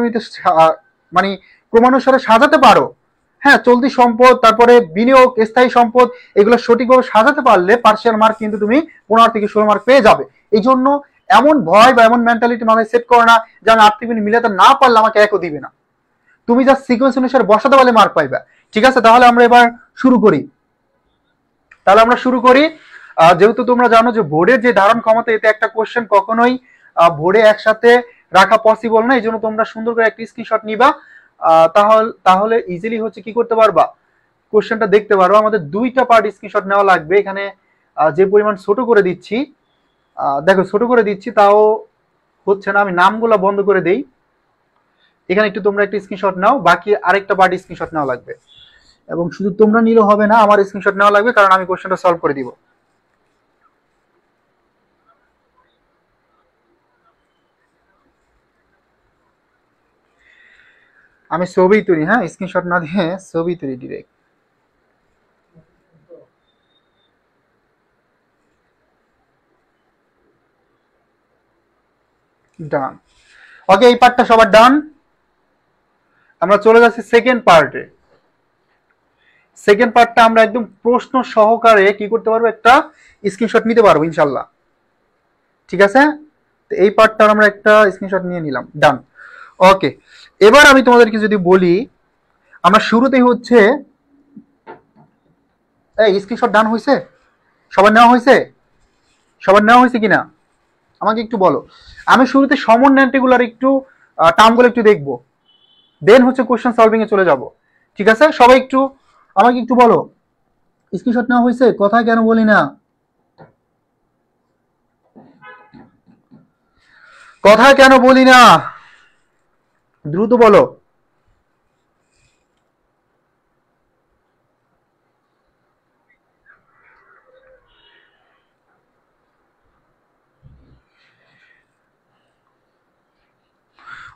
মানে ক্রমানুসারে সাজাতে পারো, হ্যাঁ, চলতি সম্পদ, তারপরে বিনিয়োগ, স্থায়ী সম্পদ, এগুলো সঠিকভাবে সাজাতে পারলে পার্সিয়াল মার্ক কিন্তু তুমি 15 থেকে 16 মার্ক পেয়ে যাবে। এই জন্য এমন ভয় বা এমন মেন্টালিটি মাথায় সেট করো না যে আমি আর্থিক বিবরণী মিলাতে না পারলে আমাকে একও দিবে না। তুমি যা সিকোয়েন্স অনুসারে বসাতে পারলে মার্ক পাইবা। ঠিক আছে, তাহলে আমরা এবার শুরু করি। যেহেতু তোমরা জানো যে বোর্ডের যে ধারণ ক্ষমতা, এতে একটা কোশ্চেন কখনোই বোর্ডে একসাথে রাখা পসিবল না, এই জন্য তোমরা সুন্দর করে একটা স্ক্রিনশট নিবা, তাহলে ইজিলি হচ্ছে কি করতে পারবা, কোশ্চেনটা দেখতে পারবা। আমাদের 2টা পার্ট স্ক্রিনশট নেওয়া লাগবে। এখানে যে পরিমাণ ছোট করে দিচ্ছি, দেখো ছোট করে দিচ্ছি, তাও হচ্ছে না, আমি নামগুলো বন্ধ করে দেই। এখানে একটু তোমরা একটা স্ক্রিনশট নাও, বাকি আরেকটা পার্ট স্ক্রিনশট নেওয়া লাগবে, এবং শুধু তোমরা নিলে হবে না, আমার স্ক্রিনশট নেওয়া লাগবে, কারণ আমি কোশ্চেনটা সলভ করে দিব। আমি ছবি তুলি, হ্যাঁ, স্ক্রিনশট না দিয়ে ছবি তুলি ডিরেক্ট। ডান। ওকে, এই পার্টটা সবার ডান। আমরা চলে যাচ্ছি সেকেন্ড পার্টে। সেকেন্ড পার্টটা আমরা একদম প্রশ্ন সহকারে কি করতে পারবো, একটা স্ক্রিনশট নিতে পারবো ইনশাল্লাহ। ঠিক আছে, তো এই পার্টটার আমরা একটা স্ক্রিনশট নিয়ে নিলাম, ডান। ওকে, এবার আমি তোমাদেরকে যদি বলি, আমরা শুরুতেই হচ্ছে এই স্ক্রিনশট ডান হয়েছে, সবার নেওয়া হয়েছে, সবার নেওয়া হয়েছে কিনা আমাকে একটু বলো। আমি শুরুতে সমন্বয়গুলোর একটু টার্মগুলো একটু দেখবো, দেন হচ্ছে কোশ্চেন সলভিং এ চলে যাব। ঠিক আছে, সবাই একটু আমাকে একটু বলো স্ক্রিনশট নেওয়া হয়েছে, কথা কেন বলি না, কথা কেন বলি না, দ্রুত বলো।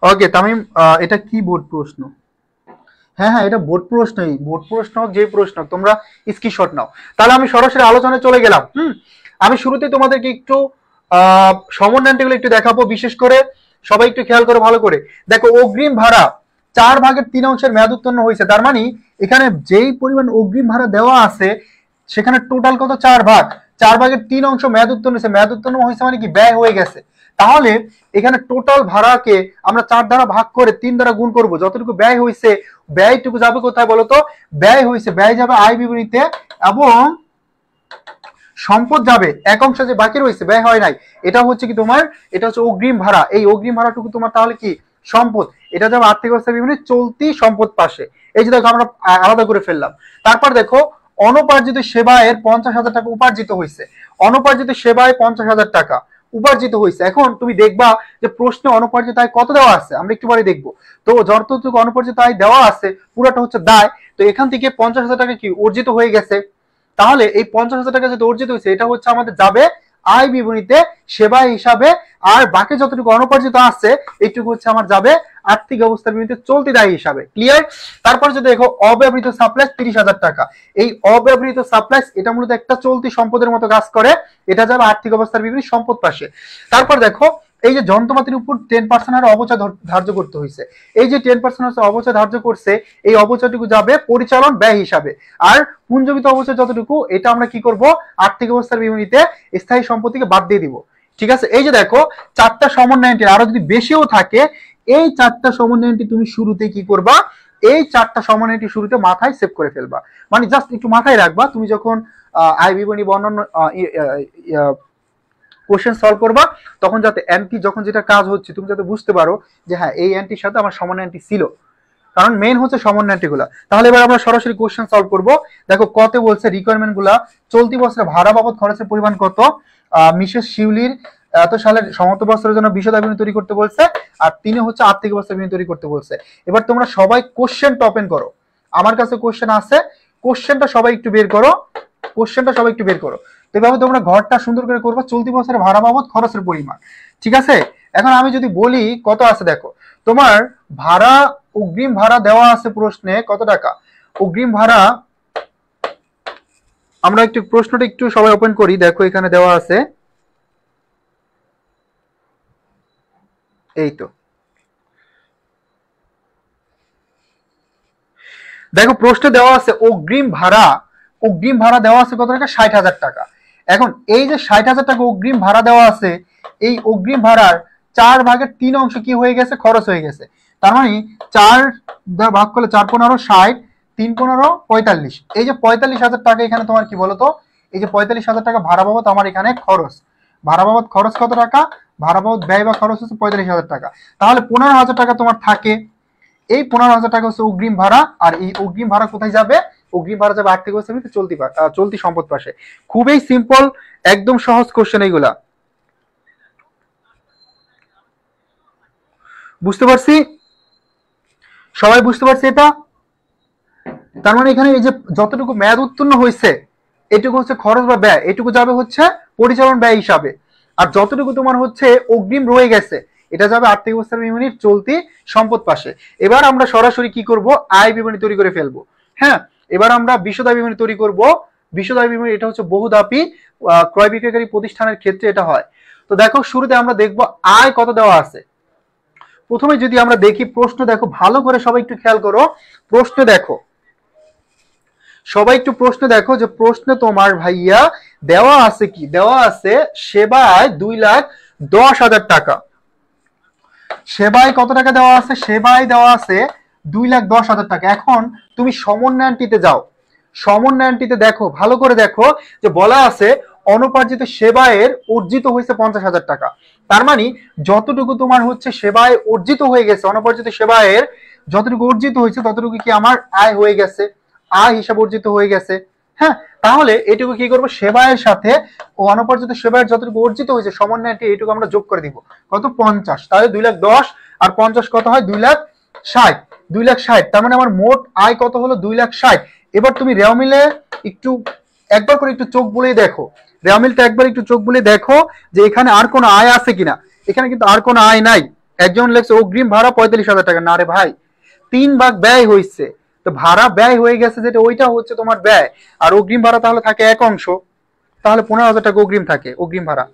ওকে তামিম, এটা কি বোর্ড প্রশ্ন? হ্যাঁ হ্যাঁ, এটা বোর্ড প্রশ্নই, বোর্ড প্রশ্ন হোক যে প্রশ্ন হোক, তোমরা স্ক্রিনশট নাও। তাহলে আমি সরাসরি আলোচনায় চলে গেলাম। আমি শুরুতে তোমাদেরকে একটু সমন্বয়গুলো একটু দেখাবো, বিশেষ করে সবাই একটু খেয়াল করো ভালো করে। দেখো অগ্রিম ভাড়া 4/3 মেয়াদ উত্তীর্ণ হয়েছে, তার মানে এখানে যেই পরিমাণ অগ্রিম ভাড়া দেওয়া আছে সেখানে টোটাল কত, 4 ভাগ, 4/3 মেয়াদ উত্তীর্ণ হয়েছে। মেয়াদ উত্তীর্ণ হয়েছে মানে কি, ব্যয় হয়ে গেছে। তাহলে এখানে টোটাল ভাড়াকে আমরা 4 দ্বারা ভাগ করে 3 দ্বারা গুণ করব, যতটুকু ব্যয় হয়েছে ব্যয়টুকু যাবে কোথায় বলতো, ব্যয় হয়েছে ব্যয় যাবে আয় বিবরণীতে, এবং সম্পদ যাবে এক অংশ যে বাকি রয়েছে ব্যয় হয় নাই, এটা হচ্ছে কি তোমার, এটা হচ্ছে অগ্রিম ভাড়া। এই অগ্রিম ভাড়াটুকু তোমার তাহলে কি সম্পদ, এটা যাবে আর্থিক অবস্থা বিবরণী চলতি সম্পদ পাশে। এই যে দেখো আমরা আলাদা করে ফেললাম। তারপর দেখো অনুপার্জিত সেবায়ের 50,000 টাকা উপার্জিত হয়েছে, অনুপার্জিত সেবায় 50,000 টাকা উপার্জিত হয়েছে। এখন তুমি দেখবা যে প্রশ্নে অনুপার্জিত আয় কত দেওয়া আছে, আমরা একটু পরে দেখবো। তো যতটুকু অনুপার্জিত আয় দেওয়া আছে পুরোটা হচ্ছে দায়, তো এখান থেকে 50,000 টাকা কি অর্জিত হয়ে গেছে। তাহলে এই 50,000 টাকা যেটা অর্জিত হয়েছে এটা হচ্ছে আমাদের যাবে আয় বিবরণীতে সেবা হিসাবে, আর বাকি যতটুকু অনুপার্জিত আছে এইটুকু হচ্ছে আমার যাবে আর্থিক অবস্থার বিবরণীতে চলতি দায় হিসাবে। ক্লিয়ার? তারপর যদি দেখো অব্যবহৃত সাপ্লাইস 30,000 টাকা, এই অব্যবহৃত সাপ্লাইস এটা মূলত একটা চলতি সম্পদের মতো কাজ করে, এটা যাবে আর্থিক অবস্থার বিবরণী সম্পদ পাশে। তারপর দেখো এই যে যন্ত্রপাতির উপর 10% হারে অবচয় ধার্য করতে হয়েছে, এই যে 10% অবচয় ধার্য করছে, এই অবচয়টুকু যাবে পরিচালন ব্যয় হিসাবে। আর পুঞ্জীবিত অবচয় যতটুকু এটা আমরা কি করব, আর্থিক অবস্থার বিবরণীতে স্থায়ী সম্পত্তিকে বাদ দিয়ে দিব। ঠিক আছে, এই যে দেখো 4টা সমন্বয়টি, আরো যদি বেশিও থাকে, এই 4টা সমন্বয়টি তুমি শুরুতে কি করবা, এই 4টা সমন্বয়টি শুরুতে মাথায় সেভ করে ফেলবা, মানে জাস্ট একটু মাথায় রাখবা। তুমি যখন আয় বিবরণী বর্ণন কোশ্চেন সলভ করবা, তখন যাতে অ্যান্টি যখন যেটা কাজ হচ্ছে তুমি যাতে বুঝতে পারো যে হ্যাঁ এই অ্যান্টির সাথে আমার সমান অ্যান্টি ছিল, কারণ মেইন হচ্ছে সমন্বয় গুলা। তাহলে এবার আমরা সরাসরি কোশ্চেন সলভ করব। দেখো কত বলছে রিকোয়ারমেন্ট গুলা, চলতি বছরে ভাড়া বাবদ খরচের পরিমাণ কত, মিসেস শিউলির এত সালের সমস্ত বছরের জন্য বিশদ বিবরণী তৈরি করতে বলছে, আর তিনি হচ্ছে আর্থিক অবস্থা বিবরণী তৈরি করতে বলছে। এবার তোমরা সবাই কোশ্চেন টপেন করো, আমার কাছে কোশ্চেন আছে, কোশ্চেনটা সবাই একটু বের করো, কোশ্চেনটা সবাই একটু বের করো। এভাবে তোমরা ঘরটা সুন্দর করে করবা, চলতি বছরের ভাড়া বাবদ খরচের পরিমাণ। ঠিক আছে, এখন আমি যদি বলি কত আছে, দেখো তোমার ভাড়া অগ্রিম ভাড়া দেওয়া আছে প্রশ্নে কত টাকা, অগ্রিম ভাড়া আমরা একটু প্রশ্নটা একটু সবাই ওপেন করি, দেখো এখানে দেওয়া আছে, এই তো দেখো প্রশ্ন দেওয়া আছে অগ্রিম ভাড়া, অগ্রিম ভাড়া দেওয়া আছে কত টাকা, 60,000 টাকা। এখন এই যে 60,000 টাকা অগ্রিম ভাড়া দেওয়া আছে, এই অগ্রিম ভাড়ার 4/3 অংশ কি হয়ে গেছে, খরচ হয়ে গেছে। তার মানে 4 ভাগ করলে 4×15 60, 3×15 45, এই যে 45,000 টাকা এখানে তোমার কি বলতো, এই যে 45,000 টাকা ভাড়া বাবদ আমার এখানে খরচ, ভাড়া বাবদ খরচ কত টাকা, ভাড়া বাবদ ব্যয় বা খরচ হচ্ছে 45,000 টাকা। তাহলে 15,000 টাকা তোমার থাকে, এই 15,000 টাকা হচ্ছে অগ্রিম ভাড়া, আর এই অগ্রিম ভাড়া কোথায় যাবে, অগ্রিম ভাড়া যাবে আর্থিক অবস্থা চলতি সম্পদ পাশে। খুবই সিম্পল, একদম সহজ কোশ্চেন এইগুলা, বুঝতে পারছি, সবাই বুঝতে পারছি এটা। তার মানে এখানে এই যে যতটুকু মেয়াদ উত্তীর্ণ হয়েছে এটুকু হচ্ছে খরচ বা ব্যয়, এটুকু যাবে হচ্ছে পরিচালন ব্যয় হিসাবে, আর যতটুকু তোমার হচ্ছে অগ্রিম রয়ে গেছে এটা যাবে আর্থিক অবস্থার বিবরণীর চলতি সম্পদ পাশে। এবার আমরা সরাসরি কি করব, আয় বিবরণী তৈরি করে ফেলবো। হ্যাঁ, এবার আমরা বিশদ বিবরণী তৈরি করব। বিশদ বিবরণী এটা হচ্ছে বহুধাপী ক্রয় বিক্রয়কারী প্রতিষ্ঠানের ক্ষেত্রে এটা হয়। তো দেখো শুরুতে আমরা দেখব আয় কত দেওয়া আছে। প্রথমে যদি আমরা দেখি প্রশ্ন, দেখো ভালো করে সবাই একটু খেয়াল করো, প্রশ্ন দেখো সবাই একটু প্রশ্ন দেখো, যে প্রশ্ন তোমার ভাইয়া দেওয়া আছে কি, দেওয়া আছে সেবায় 10,000 টাকা। সেবায় কত টাকা দেওয়া আছে? সেবায় দেওয়া আছে 2,10,000 টাকা। এখন তুমি সমন্বয়নটিতে যাও, সমন্বয়নটিতে দেখো, ভালো করে দেখো যে বলা আছে অনুপার্জিত সেবায়ের অর্জিত হয়েছে 50,000 টাকা। তার মানে যতটুকু তোমার হচ্ছে সেবায় অর্জিত হয়ে গেছে, অনুপার্জিত সেবায়ের যতটুকু অর্জিত হয়েছে ততটুকু কি আমার আয় হয়ে গেছে, আয় হিসাব অর্জিত হয়ে গেছে। হ্যাঁ, তাহলে এটুকু কি করবো, সেবায়ের সাথে ও অনুপার্জিত সেবায়ের যতটুকু অর্জিত হয়েছে সমন্বয়টি এইটুকু আমরা যোগ করে দিব। কত? 50। তাহলে 2,10,000 আর 50 কত হয়? 2,60,000। 2,60,000, তার মানে আমার মোট আয় কত হলো? 2,60,000। এবার তুমি রেও মিলে একটু একবার করে একটু চোখ বুলিয়ে দেখো, রেও মিলটা একবার একটু চোখ বুলিয়ে দেখো যে এখানে আর কোনো আয় আছে কিনা। এখানে কিন্তু আর কোনো আয় নাই। একজন লেখছে অগ্রিম ভাড়া 45,000 টাকা। না রে ভাই, 3 ভাগ ব্যয় হয়েছে, তো ভাড়া ব্যয় হয়ে গেছে যেটা, ওইটা হচ্ছে তোমার ব্যয়। আর অগ্রিম ভাড়া তাহলে থাকে এক অংশ, তাহলে 15,000 টাকা অগ্রিম থাকে, অগ্রিম ভাড়া।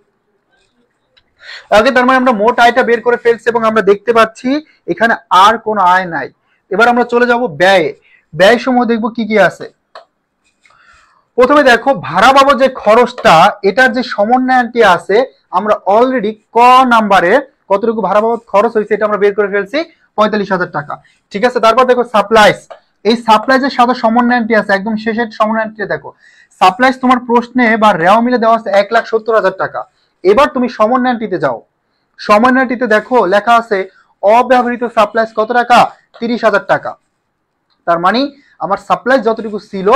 আগে তার মানে আমরা মোট আয়টা বের করে ফেলছি এবং আমরা দেখতে পাচ্ছি এখানে আর কোনো আয় নাই। এবার আমরা চলে যাব ব্যয়ে। ব্যয় সমূহ দেখবো কি কি আছে। প্রথমে দেখো ভাড়া বাবদ যে খরচটা, এটার যে সমন্বয়নটি আছে, আমরা অলরেডি ক নাম্বারে কতটুকু ভাড়া বাবদ খরচ হয়েছে এটা আমরা বের করে ফেলছি, 45,000 টাকা। ঠিক আছে, তারপর দেখো সাপ্লাইস। এই সাপ্লাইজের সাথে সমন্বয়নটি আছে, একদম শেষের সমন্বয়নটি দেখো। সাপ্লাইজ তোমার প্রশ্নে বা রেও মিলে দেওয়া আছে 1,70,000 টাকা। এবার তুমি সমন্বয়নটিতে যাও, সমন্বয়নটিতে দেখো লেখা আছে অব্যবহৃত সাপ্লাইজ কত টাকা? 30,000 টাকা। তার মানে আমার সাপ্লাই যতটুকু ছিল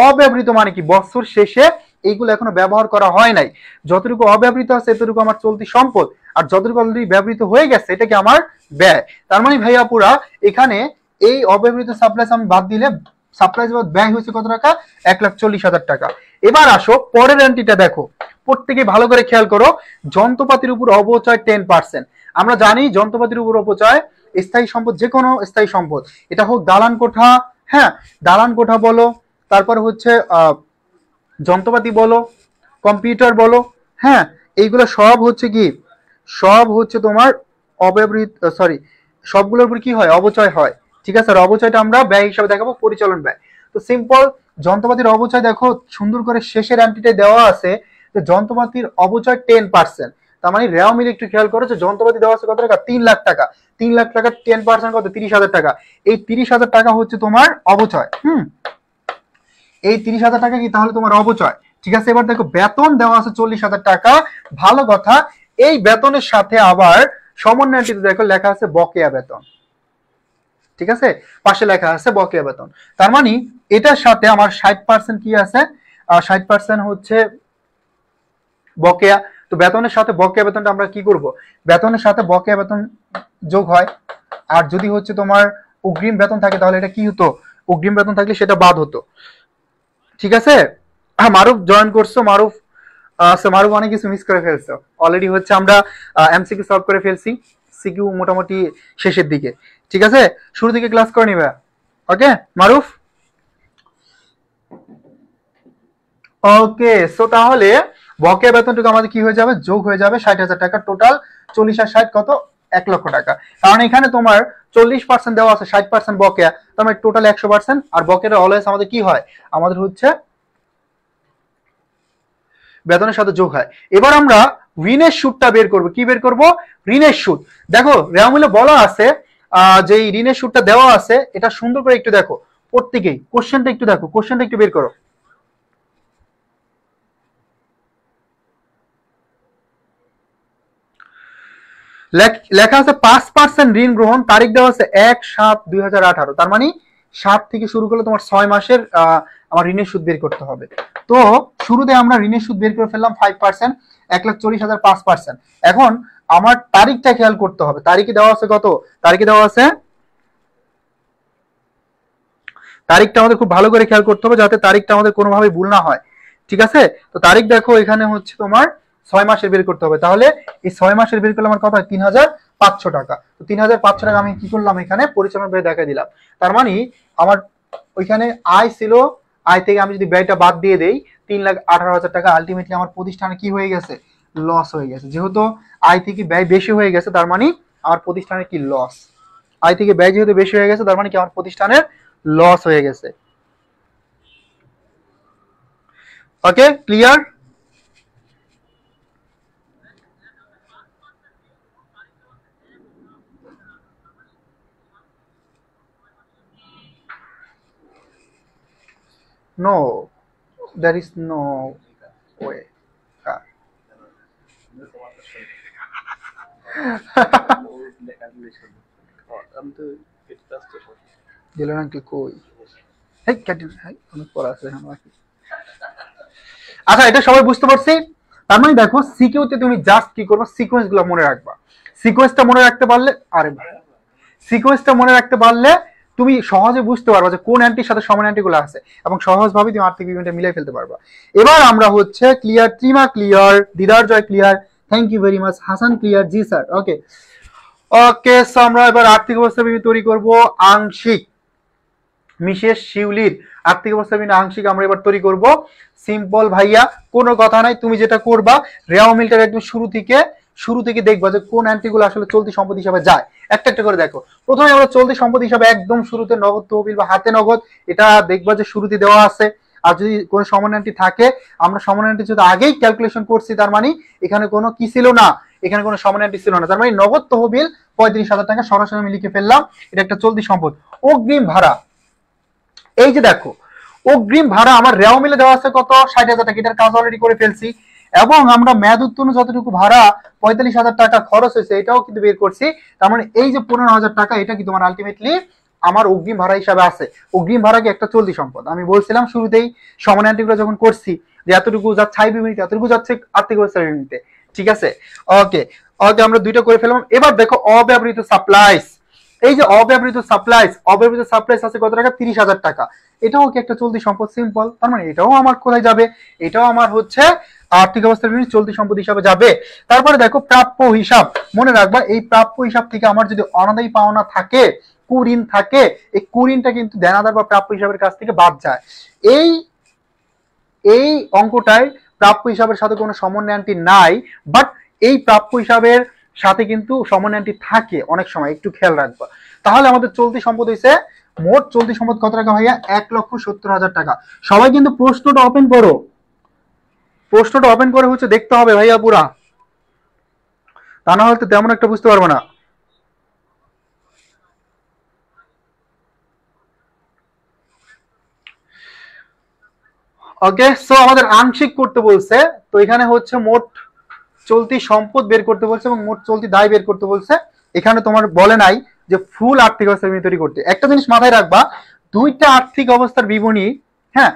অব্যবহৃত, মানে কি বছর শেষে এইগুলো এখনো ব্যবহার করা হয় নাই। যতটুকু অব্যবহৃত আছে এতটুকু আমার চলতি সম্পদ, আর যতটুকু অলরেডি ব্যবহৃত হয়ে গেছে এটা কি আমার ব্যয়। তার মানে ভাইয়া পুরা এখানে এই অব্যবহৃত সাপ্লাইজ আমি বাদ দিলে সাপ্লাইজ বাদ ব্যয় হয়েছে কত টাকা? 1,40,000 টাকা। এবার আসো পরের এন্ট্রিটা দেখো, প্রত্যেকে ভালো করে খেয়াল করো। যন্ত্রপাতির উপর অপচয় 10%। আমরা জানি যন্ত্রপাতির উপর অপচয় স্থায়ী সম্পদ, যে কোনো স্থায়ী সম্পদ, এটা হোক দালান কোঠা, হ্যাঁ দালান কোঠা বলো, তারপরে হচ্ছে যন্ত্রপাতি বলো, কম্পিউটার বলো, হ্যাঁ এইগুলো সব হচ্ছে কি, সব হচ্ছে তোমার অব্যবহৃত, সরি, সবগুলোর উপর কি হয়? অপচয় হয়। ঠিক আছে, আর অপচয়টা আমরা ব্যয় হিসাবে দেখাবো, পরিচালন ব্যয়। তো সিম্পল, যন্ত্রপাতির অপচয় দেখো সুন্দর করে শেষের অ্যান্টিটায় দেওয়া আছে যে যন্ত্রপাতির অপচয় 10%। তার মানে রেও মিলে একটু খেয়াল করো যে যন্ত্রপাতি দেওয়া আছে কত টাকা? 3,00,000 টাকা। 3,00,000 টাকা 10% কত? 30,000 টাকা। এই 30,000 টাকা হচ্ছে তোমার অপচয়। এই 30,000 টাকা কি তাহলে তোমার অপচয়। ঠিক আছে, এবার দেখো বেতন দেওয়া আছে 40,000 টাকা। ভালো কথা, এই বেতনের সাথে আবার সমন্বয়টিতে দেখো লেখা আছে বকেয়া বেতন। ঠিক আছে, পাশে লেখা আছে বকেয়া বেতন। তার মানে এটার সাথে আমার 60% কি আছে? 60% হচ্ছে বকেয়া। তো বেতনের সাথে বকেয়া বেতনটা আমরা কি করব? বেতনের সাথে বকেয়া বেতন যোগ হয়। আর যদি হচ্ছে তোমার অগ্রিম বেতন থাকে তাহলে এটা কি হতো? অগ্রিম বেতন থাকলে সেটা বাদ হতো। ঠিক আছে, মারুফ জয়েন করছো, মারুফ আচ্ছা, মারুফ অনেক কিছু মিস করে ফেলছো অলরেডি। হচ্ছে আমরা এমসিকিউ সলভ করে ফেলছি, সিকিউ মোটামুটি শেষের দিকে। ঠিক আছে, শুরু থেকে ক্লাস করে নিবে। ওকে মারুফ, ওকে। সো তাহলে বকেয়া বেতনটুকু আমাদের কি হয়ে যাবে? যোগ হয়ে যাবে 60,000 টাকা। টোটাল 40 আর 60 কত? 1,00,000 টাকা। কারণ এখানে তোমার 40% দেওয়া আছে, 60% বকেয়া, তার মানে টোটাল 100%। আর বকেয়াটা অলওয়েজ আমাদের কি হয়? আমাদের হচ্ছে বেতনের সাথে যোগ হয়। এবার আমরা ঋণের সুদটা বের করব। কি বের করব? ঋণের সুদ। দেখো রেওয়ামিলে বলা আছে যে ঋণের সুদটা দেওয়া আছে, এটা সুন্দর করে একটু দেখো প্রত্যেকেই, কোশ্চেনটা একটু দেখো, কোশ্চেনটা একটু বের করো। লেখা আছে 5% ঋণ গ্রহণ, তারিখ দেওয়া আছে 1/7/2018। তার মানে 7 থেকে শুরু করলে তোমার 6 মাসের আমার ঋণের সুদ বের করতে হবে। তো শুরুতে আমরা ঋণের সুদ বের করে ফেললাম 5%, 1,40,000 5%। এখন আমার তারিখটা খেয়াল করতে হবে। তারিখে দেওয়া আছে কত? তারিখে দেওয়া আছে, তারিখটা আমাদের খুব ভালো করে খেয়াল করতে হবে যাতে তারিখটা আমাদের কোনোভাবে ভুল না হয়। ঠিক আছে, তো তারিখ দেখো এখানে হচ্ছে তোমার 6 মাসের বের করতে হবে। তাহলে এই 6 মাসের বের করলে আমার কত হয়? 3,500 টাকা। তো 3,500 টাকা আমি কি করলাম? এখানে পরিচালনা ব্যয় দেখা দিলাম। তার মানে আমার ওইখানে আয় ছিল, আয় থেকে আমি যদি ব্যয়টা বাদ দিয়ে দেই 3,18,000 টাকা, আলটিমেটলি আমার প্রতিষ্ঠানে কি হয়ে গেছে? লস হয়ে গেছে। যেহেতু আয় থেকে ব্যয় বেশি হয়ে গেছে তার মানে আমার প্রতিষ্ঠানের কি লস। আয় থেকে ব্যয় যেহেতু বেশি হয়ে গেছে তার মানে কি আমার প্রতিষ্ঠানের লস হয়ে গেছে। Okay, clear? No, there is no way. দিলেন আঙ্কেল কই? হেই ক্যাটিন, হেই অনেক পড়া আছে বাকি। আচ্ছা, এটা সবাই বুঝতে পারছি। তার মানে দেখো সিকিউতে তুমি জাস্ট কি করবে, সিকোয়েন্স গুলো মনে রাখবা। সিকোয়েন্সটা মনে রাখতে পারলে, আরে ভাই, সিকোয়েন্সটা মনে রাখতে পারলে তুমি সহজে বুঝতে পারবা যে কোন অ্যান্টির সাথে সমান অ্যান্টি গুলো আছে, এবং সহজভাবে তুমি আর্থিক ইভেন্টে মিলিয়ে ফেলতে পারবা। এবার আমরা হচ্ছে clear, Trima clear, Didar Joy clear, thank you very much, Hasan clear, জি স্যার, ওকে ওকে। সো আমরা এবার আর্থিক অবস্থা বিবরণী তৈরি করব আংশিক। মিসেস শিউলির আর্থিক অবস্থা বিবরণী আংশিক আমরা এবার তৈরি করব। সিম্পল ভাইয়া, কোনো কথা নাই। তুমি যেটা করবা, রেওয়া মিলটার একদম শুরু থেকে দেখবা যে কোন অ্যান্টিগুলো আসলে চলতি সম্পদ হিসাবে যায়, একটা একটা করে দেখো। প্রথমে আমরা চলতি সম্পদ হিসাবে একদম শুরুতে নগদ তহবিল বা হাতে নগদ, এটা দেখবা যে শুরুতে দেওয়া আছে। আর যদি কোনো সমান অ্যান্টি থাকে, আমরা সমান অ্যান্টি যদি আগেই ক্যালকুলেশন করছি, তার মানে এখানে কোনো কি ছিল না, এখানে কোনো সমান অ্যান্টি ছিল না। তার মানে নগদ তহবিল 35,000 টাকা সরাসরি আমি লিখে ফেললাম, এটা একটা চলতি সম্পদ। অগ্রিম ভাড়া, এই যে দেখো অগ্রিম ভাড়া আমার রেওয়া মিলে দেওয়া আছে কত, 60,000 টাকা, এটার কাজ অলরেডি করে ফেলছি। এবং আমরা মেয়াদ উত্তীর্ণ যতটুকু ভাড়া 45,000 টাকা খরচ হয়েছে, এটাও কিন্তু বের করছি। তার মানে এই যে 15,000 টাকা, এটা কি তোমার আলটিমেটলি আমার অগ্রিম ভাড়া হিসাবে আছে। অগ্রিম ভাড়া কি একটা চলতি সম্পদ। আমি বলছিলাম শুরুতেই সমান অ্যান্টিগুলো যখন করছি যে এতটুকু যাচ্ছে আই বিবৃতি, এতটুকু যাচ্ছে আর্থিক অবস্থার বিবৃতিতে, ঠিক আছে। ওকে ওকে, আমরা দুইটা করে ফেললাম। এবার দেখো অব্যবহৃত সাপ্লাইস, এই যে অব্যবহৃত সাপ্লাইস আছে কত টাকা, 30,000 টাকা। এটাও কি একটা চলতি সম্পদ, সিম্পল। তার মানে এটাও আমার কোথায় যাবে, এটাও আমার হচ্ছে আর্থিক অবস্থার বিবরণী চলতি সম্পদ হিসাবে যাবে। তারপরে দেখো প্রাপ্য হিসাব, মনে রাখবা এই প্রাপ্য হিসাব থেকে আমার যদি অনাদায়ী পাওনা থাকে, কুঋণ থাকে, এই কুঋণটা কিন্তু দেনাদার বা প্রাপ্য হিসাবের কাছ থেকে বাদ যায়। এই অঙ্কটায় প্রাপ্য হিসাবের সাথে কোনো সমন্বয়টি নাই, বাট এই প্রাপ্য হিসাবের সাথে কিন্তু সমন্বয়টি থাকে অনেক সময়, একটু খেয়াল রাখবা। তাহলে আমাদের চলতি সম্পদ হয়েছে, মোট চলতি সম্পদ কত টাকা ভাইয়া, 1,70,000 টাকা। সবাই কিন্তু প্রশ্নটা ওপেন করো, প্রশ্নটা ওপেন করে হচ্ছে দেখতে হবে ভাইয়া পুরা, তা না হলে তেমন একটা বুঝতে পারবো না। ওকে, সো আমাদের আংশিক করতে বলছে, তো এখানে হচ্ছে মোট চলতি সম্পদ বের করতে বলছে এবং মোট চলতি দায় বের করতে বলছে। এখানে তোমার বলে নাই যে ফুল আর্থিক অবস্থার বিবরণী তৈরি করতে। একটা জিনিস মাথায় রাখবা, দুইটা আর্থিক অবস্থার বিবরণী, হ্যাঁ,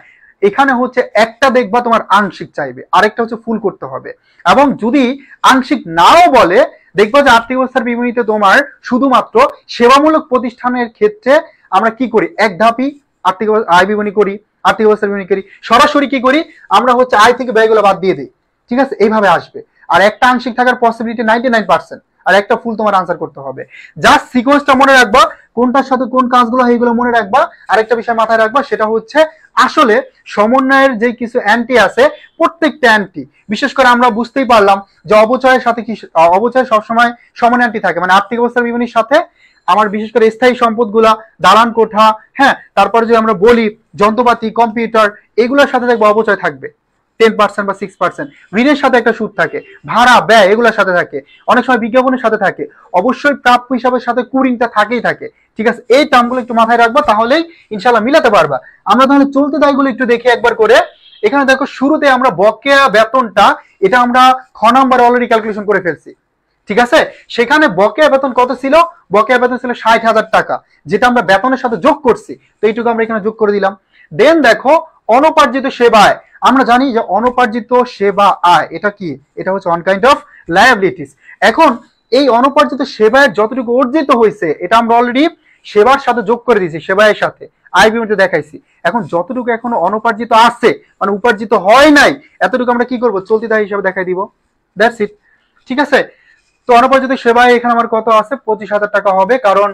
এখানে হচ্ছে একটা দেখবা তোমার আংশিক চাইবে, আরেকটা হচ্ছে ফুল করতে হবে। এবং যদি আংশিক নাও বলে, দেখবা যে আর্থিক অবস্থার বিবরণীতে তোমার শুধুমাত্র সেবামূলক প্রতিষ্ঠানের ক্ষেত্রে আমরা কি করি, এক ধাপই আর্থিক আয় বিবরণী করি, আর্থিক অবস্থার বিবরণী করি। সরাসরি কি করি, আমরা হচ্ছে আয় থেকে ব্যয়গুলো বাদ দিয়ে দিই, ঠিক আছে, এইভাবে আসবে। আর একটা আংশিক থাকার পসিবিলিটি 99%, আর একটা ফুল তোমার আনসার করতে হবে। জাস্ট সিকোয়েন্সটা মনে রাখবা, কোনটার সাথে কোন কাজগুলো এইগুলো মনে রাখবা। আরেকটা বিষয় মাথায় রাখবা, সেটা হচ্ছে আসলে সমন্বয়ের যে কিছু অ্যান্টি আছে, প্রত্যেকটা অ্যান্টি, বিশেষ করে আমরা বুঝতেই পারলাম যে অবচয়ের সাথে কি, অবচয় সবসময় সমান অ্যান্টি থাকে, মানে আর্থিক অবস্থার বিবরণীর সাথে আমার বিশেষ করে স্থায়ী সম্পদগুলা, দালান কোঠা, হ্যাঁ, তারপরে যদি আমরা বলি যন্ত্রপাতি, কম্পিউটার, এগুলোর সাথে দেখবো অবচয় থাকবে 10% বা 6%। ঋণের সাথে একটা সুদ থাকে, ভাড়া ব্যয় এগুলোর সাথে থাকে, অনেক সময় বিজ্ঞাপনের সাথে থাকে, অবশ্যই প্রাপ্য হিসাবের সাথে কুঋণটা থাকেই থাকে, ঠিক আছে। এই টার্মগুলো একটু মাথায় রাখবা, তাহলেই ইনশাল্লাহ মিলাতে পারবা। আমরা তাহলে চলতি দায়গুলো একটু দেখি একবার করে। এখানে দেখো শুরুতে আমরা বকেয়া বেতনটা, এটা আমরা খ নাম্বারে অলরেডি ক্যালকুলেশন করে ফেলছি, ঠিক আছে। সেখানে বকেয়া বেতন কত ছিল, বকেয়া বেতন ছিল 60,000 টাকা, যেটা আমরা বেতনের সাথে যোগ করছি, তো এইটুকু আমরা এখানে যোগ করে দিলাম। দেন দেখো অনুপার্জিত সেবায়, আমরা জানি যে অনুপার্জিত সেবা আয় এটা কি, এটা হচ্ছে ওয়ান কাইন্ড অফ লায়াবিলিটিস। এখন এই অনুপার্জিত সেবায় যতটুকু অর্জিত হয়েছে, এটা আমরা অলরেডি সেবার সাথে যোগ করে দিয়েছি, সেবায়ের সাথে আয় বিবরণীতে দেখাইছি। এখন যতটুকু এখনো অনুপার্জিত আছে, মানে উপার্জিত হয় নাই, এতটুকু আমরা কি করব, চলতি দায় হিসাবে দেখাই দিব, দ্যাটস ইট, ঠিক আছে। তো অনুপার্জিত সেবায় এখানে আমার কত আছে, 25,000 টাকা হবে, কারণ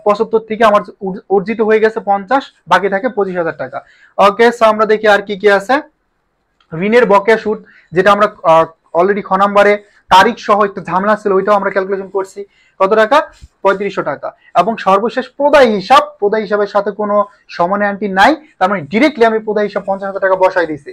75 থেকে আমার অর্জিত হয়ে গেছে 50, বাকি থাকে 25,000 টাকা। ওকে, সো আমরা দেখি আর কি কি আছে। ঋণের বকেয়া সুদ, যেটা আমরা অলরেডি খ নাম্বারে তারিখ সহ একটু ঝামেলা ছিল, ওইটাও আমরা ক্যালকুলেশন করছি, কত টাকা, 3500 টাকা। এবং সর্বশেষ প্রদায় হিসাব, প্রদায় হিসাবের সাথে কোনো সমান অ্যান্টি নাই, তার মানে ডিরেক্টলি আমি প্রদায় হিসাব 50,000 টাকা বসাই দিয়েছি।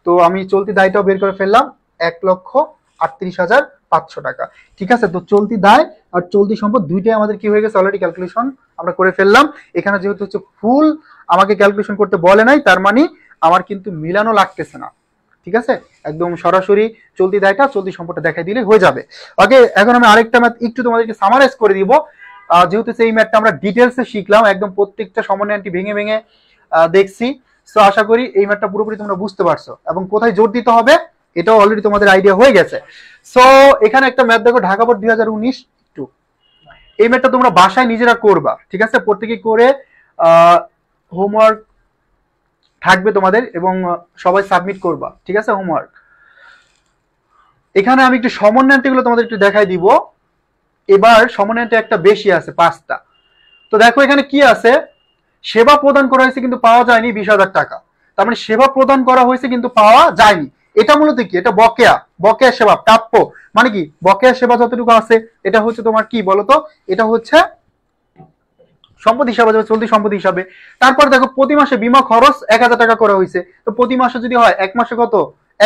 তো আমি চলতি দায়টাও বের করে ফেললাম, 1,38,500 টাকা, ঠিক আছে। তো চলতি দায় আর চলতি সম্পদ দুইটাই আমাদের কি হয়ে গেছে, অলরেডি ক্যালকুলেশন আমরা করে ফেললাম। এখানে যেহেতু হচ্ছে ফুল আমাকে ক্যালকুলেশন করতে বলে নাই, তার মানে আমার কিন্তু মিলানো লাগতেছে না, ঠিক আছে? একদম সরাসরি চলতি দায়টা চলতি সম্পদটা দেখাই দিলে হয়ে যাবে। ওকে, এখন আমি আরেকটা ম্যাথ একটু তোমাদেরকে সামারাইজ করে দিব, যেহেতু সেই ম্যাথটা আমরা ডিটেলসে শিখলাম, একদম প্রত্যেকটা সমন্বয়টি ভেঙে ভেঙে দেখছি। সো আশা করি এই ম্যাথটা পুরোপুরি তোমরা বুঝতে পারছো এবং কোথায় জোর দিতে হবে এটাও অলরেডি তোমাদের আইডিয়া হয়ে গেছে। সো এখানে একটা ম্যাথ দেখো, ঢাকা বোর্ড 2019 2। এই ম্যাথটা তোমরা বাসায় নিজেরা করবা, ঠিক আছে? প্রত্যেকে করে হোমওয়ার্ক থাকবে তোমাদের এবং সবাই সাবমিট করবা, ঠিক আছে? হোমওয়ার্ক। এখানে আমি একটু সমন্বয়গুলো তোমাদের একটু দেখাই দিব। এবার সমন্বয়টা একটা বেশি আছে 5টা। তো দেখো এখানে কি আছে, সেবা প্রদান করা হয়েছে কিন্তু পাওয়া যায়নি 20,000 টাকা। তার মানে সেবা প্রদান করা হয়েছে কিন্তু পাওয়া যায়নি। এটা মূলত কি? এটা বকেয়া, বকেয়া সেবা প্রাপ্য। মানে কি বকেয়া সেবা যতটুকু আছে এটা হচ্ছে তোমার কি বলতো, এটা হচ্ছে সম্পদ হিসাবে যাবে, চলতি সম্পদ হিসাবে। তারপর দেখো প্রতি মাসে বিমা খরচ 1,000 টাকা করা হয়েছে। তো প্রতি মাসে যদি হয়, এক মাসে কত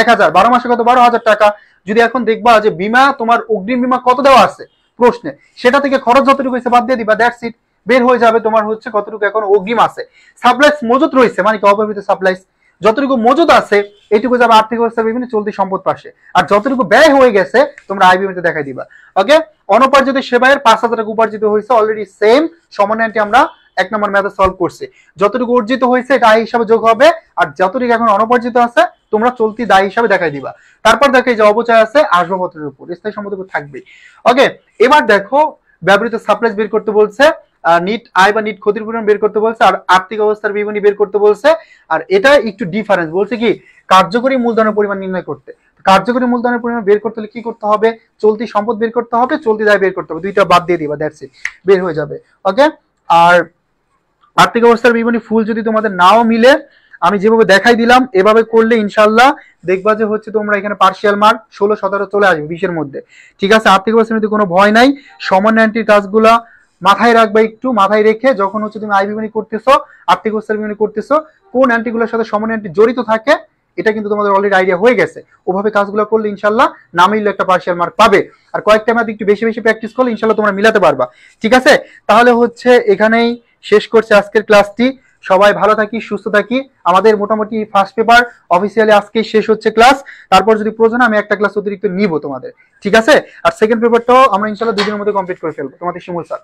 1,000, 12 মাসে কত 12,000 টাকা। যদি এখন দেখবা যে বিমা তোমার অগ্রিম বিমা কত দেওয়া আছে প্রশ্নে, সেটা থেকে খরচ যতটুকু হয়েছে বাদ দিয়ে দিবা, দ্যাটস ইট। বের হয়ে যাবে তোমার হচ্ছে কতটুকু এখন অগ্রিম আছে। সাপ্লাইস মজুদ রয়েছে, মানে কি অব্যবহৃত সাপ্লাইস যতটুকু মজুদ আছে এইটুকু যাবে আর্থিক অবস্থা বিভিন্ন চলতি সম্পদ পাশে, আর যতটুকু ব্যয় হয়ে গেছে তোমরা আইবিএমতে দেখাই দিবা। ওকে, অনুপার্জিত সেবায়ের 5,000 টাকা উপার্জিত হয়েছে, অলরেডি সেম সমন্বয়টি আমরা 1 নম্বর ম্যাথে সলভ করছি। যতটুকু অর্জিত হয়েছে এটা আয় হিসাবে যোগ হবে, আর যতটুকু এখন অনুপার্জিত আছে তোমরা চলতি দায় হিসাবে দেখাই দিবা। তারপর দেখো এই যে অবচয় আছে আসবাবপত্রের উপর, স্থায়ী সম্পদ থাকবে। ওকে, এবার দেখো ব্যবহৃত সাপ্লাইস বের করতে বলছে, নিট আয় বা নিট ক্ষতির পরিমাণ বের করতে বলছে, আর আর্থিক অবস্থার বিবরণী বের করতে বলছে। আর এটা একটু ডিফারেন্স বলছে কি, কার্যকরী মূলধনের পরিমাণ নির্ণয় করতে। কার্যকরী মূলধনের পরিমাণ বের করতে হলে কি করতে হবে, চলতি সম্পদ বের করতে হবে, চলতি দায় বের করতে হবে, দুইটা বাদ দিয়ে দিবা, দ্যাটস ইট, বের হয়ে যাবে। ওকে, আর আর্থিক অবস্থার বিবরণী ফুল যদি তোমাদের নাও মিলে, আমি যেভাবে দেখাই দিলাম এভাবে করলে ইনশাল্লাহ দেখবা যে হচ্ছে তোমরা এখানে পার্সিয়াল মার্ক 16, 17 চলে আসবে 20-এর মধ্যে, ঠিক আছে? আর্থিক অবস্থার মধ্যে কোনো ভয় নাই। সমন্বয়টির কাজগুলা মাথায় রাখবে, একটু মাথায় রেখে যখন হচ্ছে তুমি আয় বিবরণী করতেছো, আর্থিক অবস্থার বিবরণী করতেছো, কোন অ্যান্টিগুলোর সাথে সমন্বয়টি জড়িত থাকে এটা কিন্তু তোমাদের অলরেডি আইডিয়া হয়ে গেছে। ওভাবে কাজগুলো করলে ইনশাল্লাহ না মিললে একটা পার্সিয়াল মার্ক পাবে। আর কয়েকটা ম্যাথ একটু বেশি বেশি প্র্যাকটিস করলে ইনশাল্লাহ তোমরা মিলাতে পারবা, ঠিক আছে? তাহলে হচ্ছে এখানেই শেষ করছে আজকের ক্লাসটি। সবাই ভালো থাকি, সুস্থ থাকি। আমাদের মোটামুটি ফার্স্ট পেপার অফিসিয়ালি আজকেই শেষ হচ্ছে ক্লাস। তারপর যদি প্রয়োজন আমি একটা ক্লাস অতিরিক্ত নিব তোমাদের, ঠিক আছে? আর সেকেন্ড পেপারটাও আমরা ইনশাল্লাহ 2 দিনের মধ্যে কমপ্লিট করে ফেলবো, তোমাদের শিমুল স্যার।